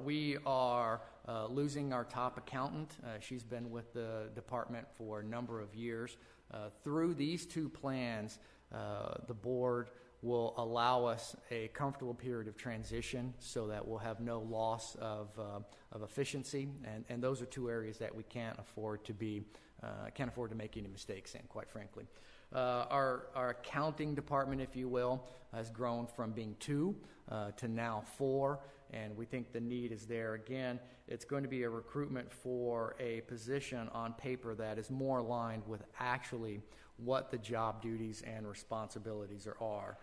we are losing our top accountant. She's been with the department for a number of years. Through these 2 plans, the board will allow us a comfortable period of transition so that we'll have no loss of efficiency, and those are 2 areas that we can't afford to make any mistakes in, quite frankly. Our accounting department, if you will, has grown from being 2 to now 4, and we think the need is there. Again, it's going to be a recruitment for a position on paper that is more aligned with actually what the job duties and responsibilities are.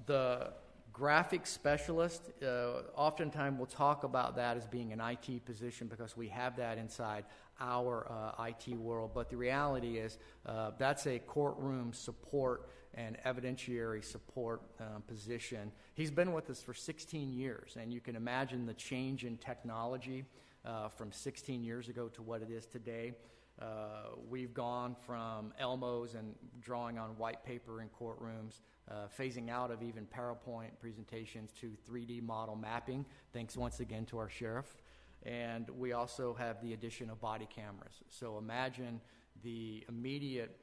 The graphic specialist, oftentimes we'll talk about that as being an IT position because we have that inside our IT world, but the reality is that's a courtroom support and evidentiary support position. He's been with us for 16 years, and you can imagine the change in technology from 16 years ago to what it is today. We've gone from Elmos and drawing on white paper in courtrooms, phasing out of even PowerPoint presentations to 3D model mapping, thanks once again to our sheriff. And we also have the addition of body cameras. So imagine the immediate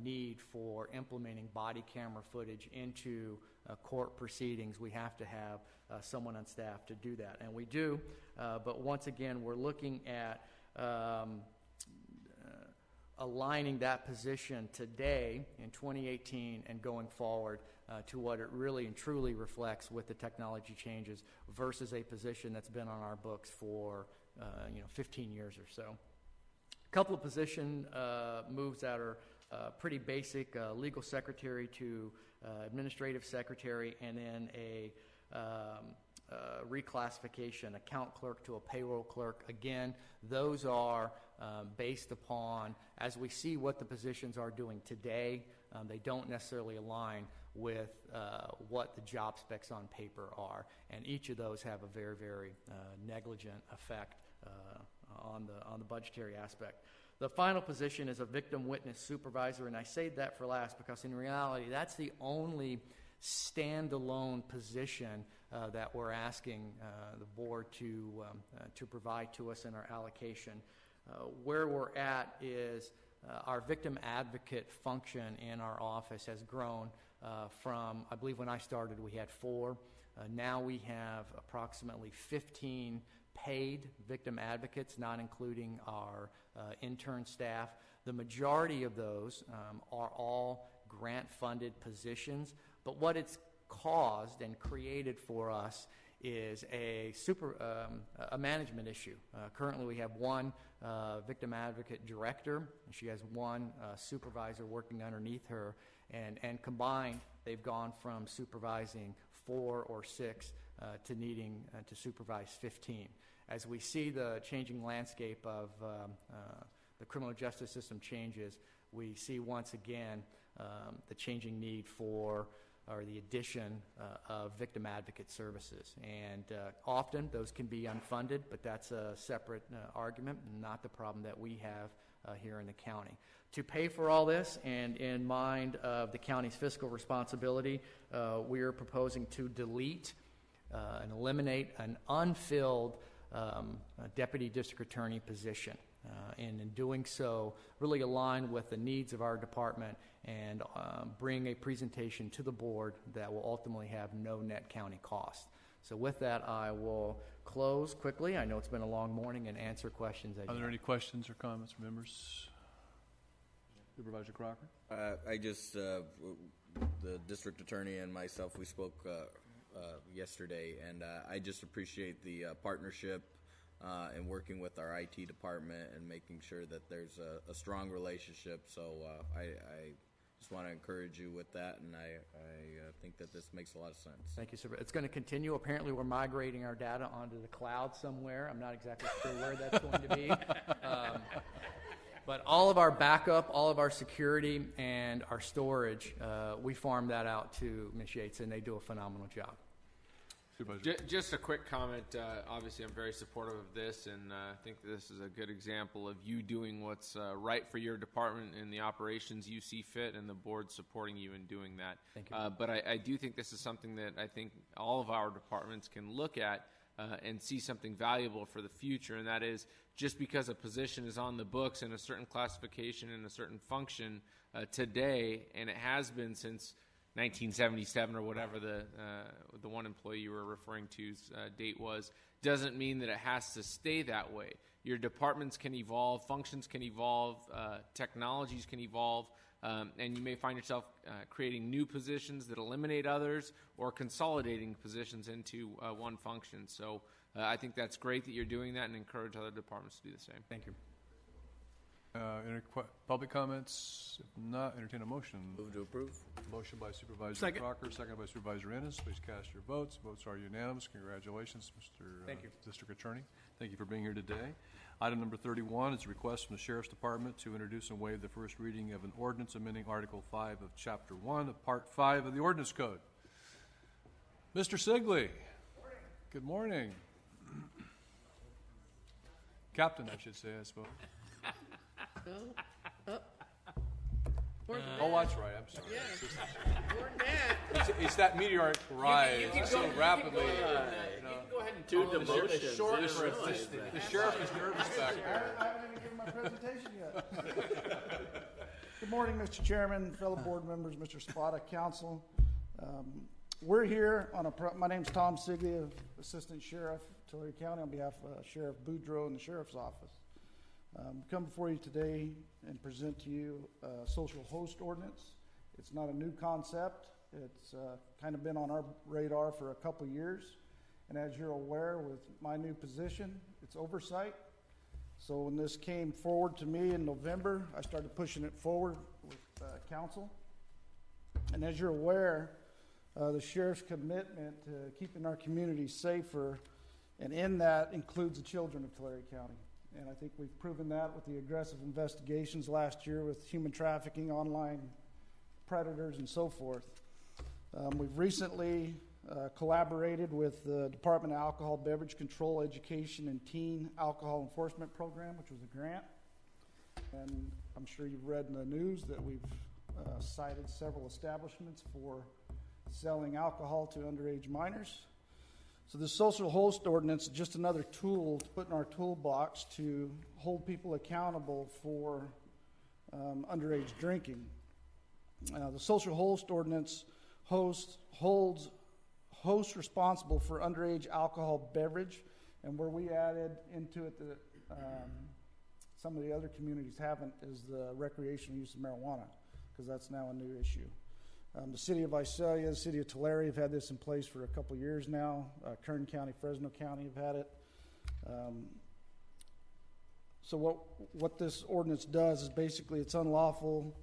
need for implementing body camera footage into court proceedings. We have to have someone on staff to do that, and we do. But once again, we're looking at aligning that position today in 2018 and going forward to what it really and truly reflects with the technology changes versus a position that's been on our books for 15 years or so. A couple of position moves that are pretty basic, legal secretary to administrative secretary, and then a reclassification, account clerk to a payroll clerk. Again, those are based upon, as we see what the positions are doing today, they don't necessarily align with what the job specs on paper are, and each of those have a very, very negligent effect on the budgetary aspect. The final position is a victim witness supervisor, and I say that for last because in reality that's the only standalone position that we're asking the board to provide to us in our allocation. Where we're at is our victim advocate function in our office has grown from, I believe when I started we had 4. Now we have approximately 15 paid victim advocates, not including our intern staff. The majority of those are all grant-funded positions, but what it's caused and created for us is a management issue. Currently we have one victim advocate director, and she has one supervisor working underneath her, and combined they've gone from supervising 4 or 6 to needing to supervise 15. As we see the changing landscape of the criminal justice system changes, we see once again the changing need for or the addition of victim advocate services. And often those can be unfunded, but that's a separate argument, not the problem that we have here in the county. To pay for all this, and in mind of the county's fiscal responsibility, we are proposing to delete and eliminate an unfilled deputy district attorney position. And in doing so, really align with the needs of our department and bring a presentation to the board that will ultimately have no net county cost. So with that, I will close quickly. I know it's been a long morning, and answer questions. Are there any questions or comments from members? Supervisor Crocker? The district attorney and myself, we spoke yesterday, and I just appreciate the partnership and working with our IT department and making sure that there's a strong relationship. So I just want to encourage you with that, and I think that this makes a lot of sense. Thank you, sir. It's going to continue. Apparently, we're migrating our data onto the cloud somewhere. I'm not exactly sure where that's going to be. But all of our backup, all of our security, and our storage, we farm that out to Ms. Yates, and they do a phenomenal job. Just a quick comment. Obviously, I'm very supportive of this, and I think this is a good example of you doing what's right for your department and the operations you see fit, and the board supporting you in doing that. Thank you. But I do think this is something that I think all of our departments can look at and see something valuable for the future, and that is just because a position is on the books in a certain classification and a certain function today, and it has been since 1977 or whatever the one employee you were referring to's date was, doesn't mean that it has to stay that way. Your departments can evolve, functions can evolve, technologies can evolve, and you may find yourself creating new positions that eliminate others or consolidating positions into one function. So I think that's great that you're doing that, and encourage other departments to do the same. Thank you. Public comments? If not, entertain a motion. Move to approve. Motion by Supervisor Second. Crocker, second by Supervisor Ennis. Please cast your votes. Votes are unanimous. Congratulations, Mr. Thank you. District Attorney. Thank you for being here today. Item number 31 is a request from the Sheriff's Department to introduce and waive the first reading of an ordinance amending Article 5 of Chapter 1 of Part 5 of the Ordinance Code. Mr. Sigley. Good morning. Captain, I should say, I suppose. Oh, that's right. I'm sorry. It's that meteoric rise so rapidly. You can go ahead and do the motions. The sheriff is nervous back there. I haven't even given my presentation yet. Good morning, Mr. Chairman, fellow board members, Mr. Spada, council. We're here on my name's Tom Sigley, Assistant Sheriff, Tulare County, on behalf of Sheriff Boudreaux and the Sheriff's Office. Come before you today and present to you a social host ordinance. It's not a new concept. It's kind of been on our radar for a couple of years. And as you're aware, with my new position, it's oversight. So when this came forward to me in November, I started pushing it forward with council. And as you're aware, the sheriff's commitment to keeping our community safer, and in that includes the children of Tulare County. And I think we've proven that with the aggressive investigations last year with human trafficking, online predators, and so forth. We've recently collaborated with the Department of Alcohol, Beverage Control, Education, and Teen Alcohol Enforcement Program, which was a grant. And I'm sure you've read in the news that we've cited several establishments for selling alcohol to underage minors. So the social host ordinance is just another tool to put in our toolbox to hold people accountable for underage drinking. The social host ordinance holds hosts responsible for underage alcohol beverage, and where we added into it that some of the other communities haven't is the recreational use of marijuana, because that's now a new issue. The city of Visalia, the city of Tulare have had this in place for a couple of years now. Kern County, Fresno County have had it. So what this ordinance does is basically it's unlawful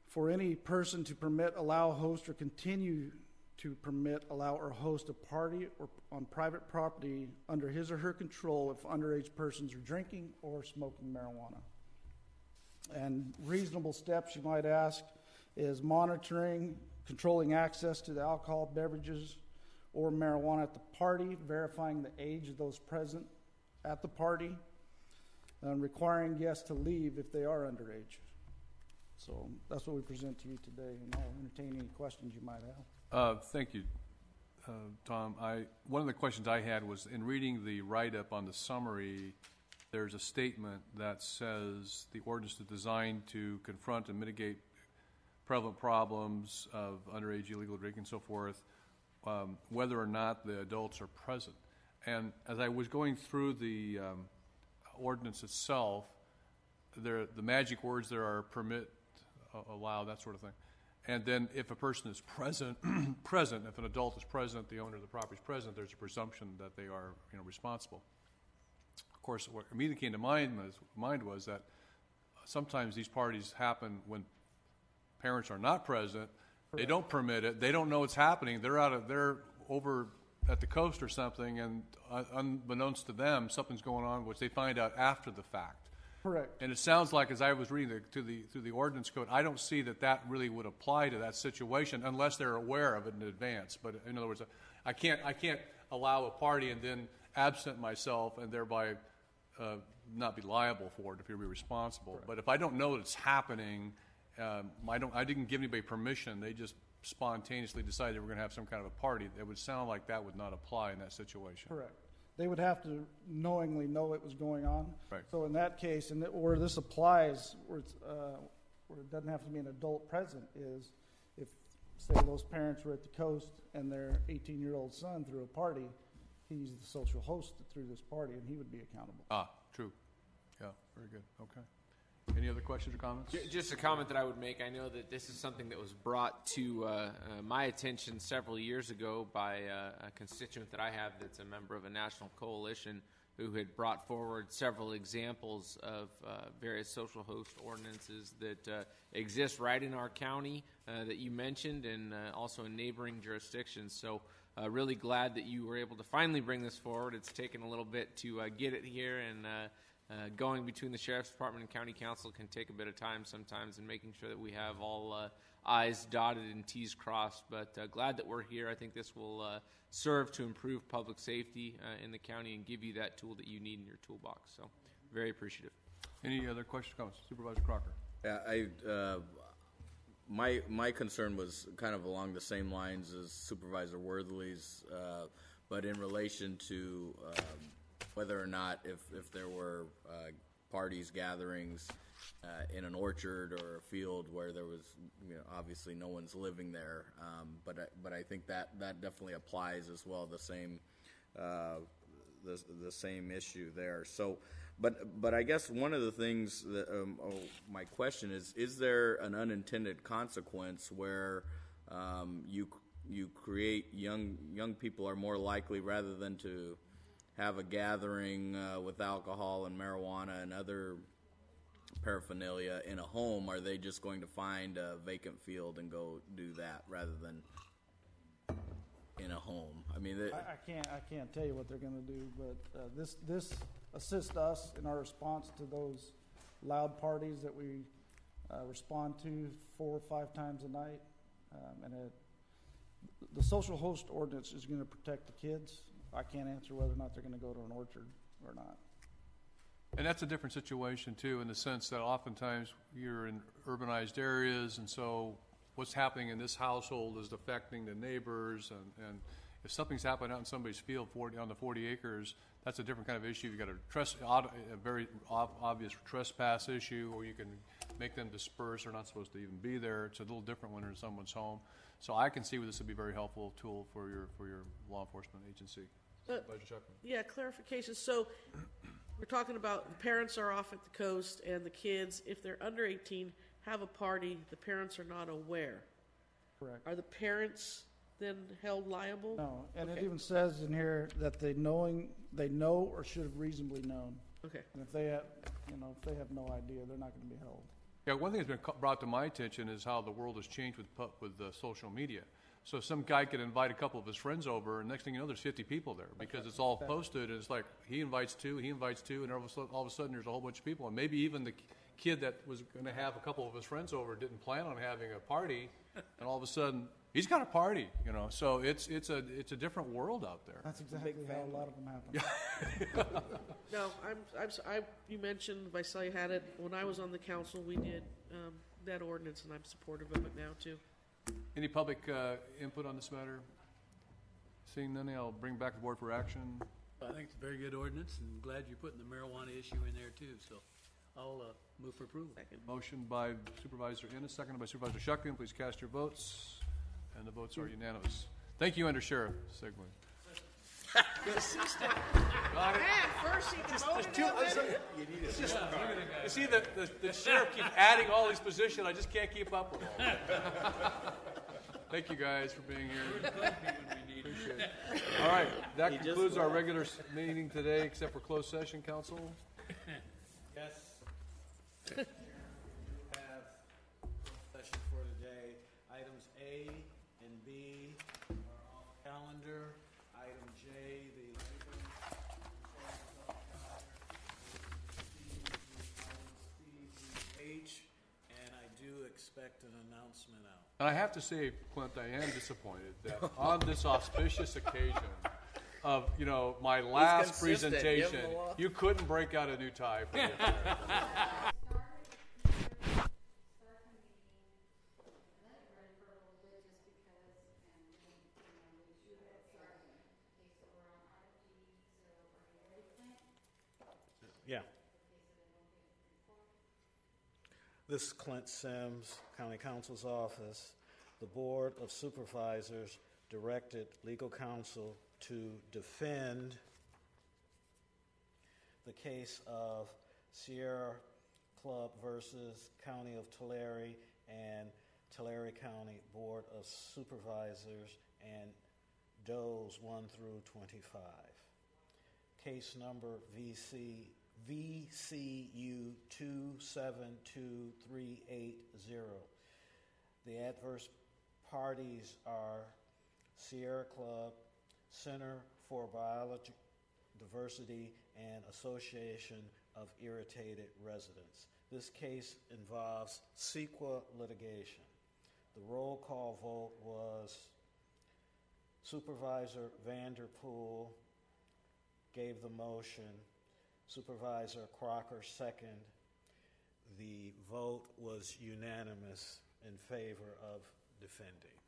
for any person to permit, allow, host, or continue to permit, allow, or host a party or on private property under his or her control if underage persons are drinking or smoking marijuana. And reasonable steps, you might ask, is monitoring, controlling access to the alcohol beverages or marijuana at the party, verifying the age of those present at the party, and requiring guests to leave if they are underage. So that's what we present to you today, and I'll entertain any questions you might have. Thank you, Tom. One of the questions I had was, in reading the write-up on the summary, there's a statement that says the ordinance is designed to confront and mitigate prevalent problems of underage illegal drinking and so forth, whether or not the adults are present. And as I was going through the ordinance itself, the magic words there are permit, allow, that sort of thing. And then if a person is present, if an adult is present, the owner of the property is present, there's a presumption that they are responsible. Of course, what immediately came to mind was that sometimes these parties happen when parents are not present. Correct. They don't permit it. They don't know what's happening. They're over at the coast or something, and unbeknownst to them, something's going on, which they find out after the fact. Correct. And it sounds like, as I was reading through the ordinance code, I don't see that really would apply to that situation unless they're aware of it in advance. But in other words, I can't allow a party and then absent myself and thereby not be liable for it if you're responsible. Correct. But if I don't know that it's happening, I didn't give anybody permission. They just spontaneously decided they were going to have some kind of a party. It would sound like that would not apply in that situation. Correct. They would have to knowingly know it was going on. Right. So in that case, and where this applies, where it doesn't have to be an adult present, is if, say, those parents were at the coast and their 18-year-old son threw a party, he's the social host through this party, and he would be accountable. True. Yeah, very good. Okay. Any other questions or comments? Just a comment that I would make. I know that this is something that was brought to my attention several years ago by a constituent that I have that's a member of a national coalition who had brought forward several examples of various social host ordinances that exist right in our county that you mentioned, and also in neighboring jurisdictions. So really glad that you were able to finally bring this forward. It's taken a little bit to get it here, and going between the Sheriff's Department and County Council can take a bit of time sometimes, and making sure that we have all I's dotted and T's crossed. But glad that we're here. I think this will serve to improve public safety in the county and give you that tool that you need in your toolbox. So very appreciative. Any other questions, comments? Supervisor Crocker. Yeah, my concern was kind of along the same lines as Supervisor Worthley's, but in relation to whether or not if there were parties, gatherings in an orchard or a field where there was, obviously no one's living there, but I think that definitely applies as well. The same issue there. So, but I guess one of the things that my question is there an unintended consequence where you create young people are more likely, rather than to have a gathering with alcohol and marijuana and other paraphernalia in a home, are they just going to find a vacant field and go do that rather than in a home? I mean, I can't tell you what they're going to do, but this assists us in our response to those loud parties that we respond to 4 or 5 times a night, and the social host ordinance is going to protect the kids. I can't answer whether or not they're going to go to an orchard or not. And that's a different situation, too, in the sense that oftentimes you're in urbanized areas, and so what's happening in this household is affecting the neighbors, and if something's happening out in somebody's field on the 40 acres, that's a different kind of issue. You've got a very obvious trespass issue, or you can make them disperse. They're not supposed to even be there. It's a little different when they're in someone's home. So I can see where this would be a very helpful tool for your law enforcement agency. Yeah, clarification. So we're talking about the parents are off at the coast, and the kids, if they're under 18, have a party. The parents are not aware. Correct. Are the parents then held liable? No, and Okay. it even says in here that they know or should have reasonably known. Okay. And if they have no idea, they're not going to be held. Yeah, one thing that's been brought to my attention is how the world has changed with social media. So some guy could invite a couple of his friends over, and next thing you know, there's 50 people there because it's all posted, and it's like he invites two, and all of a sudden there's a whole bunch of people, and maybe even the kid that was going to have a couple of his friends over didn't plan on having a party, and all of a sudden he's got a party, So it's a different world out there. That's exactly how a lot of them happen. No, you mentioned Visalia had it. When I was on the council, we did that ordinance, and I'm supportive of it now, too. Any public input on this matter? Seeing none, I'll bring back the board for action. I think it's a very good ordinance, and glad you're putting the marijuana issue in there too. So I'll move for approval. Second. Motion by Supervisor Ennis, seconded by Supervisor Shuckman. Please cast your votes, and the votes are unanimous. Thank you, Under Sheriff Sigmund. Got it. First he promoted him. You see, the sheriff keeps adding all these positions. I just can't keep up with all that. Thank you guys for being here. Appreciate it. All right, that concludes our regular meeting today, except for closed session, Council. Yes. We have session for today. Items A and B are off calendar. Item J, the H, and I do expect an announcement out. And I have to say, Clint, I am disappointed that on this auspicious occasion of, my last presentation, you couldn't break out a new tie for me. Yeah. This is Clint Sims, County Counsel's Office. The Board of Supervisors directed legal counsel to defend the case of Sierra Club versus County of Tulare and Tulare County Board of Supervisors and Does 1 through 25. case number VCU 272380. The adverse parties are Sierra Club, Center for Biological Diversity, and Association of Irritated Residents. This case involves CEQA litigation. The roll call vote was Supervisor Vanderpool gave the motion, Supervisor Crocker second. The vote was unanimous in favor of defending.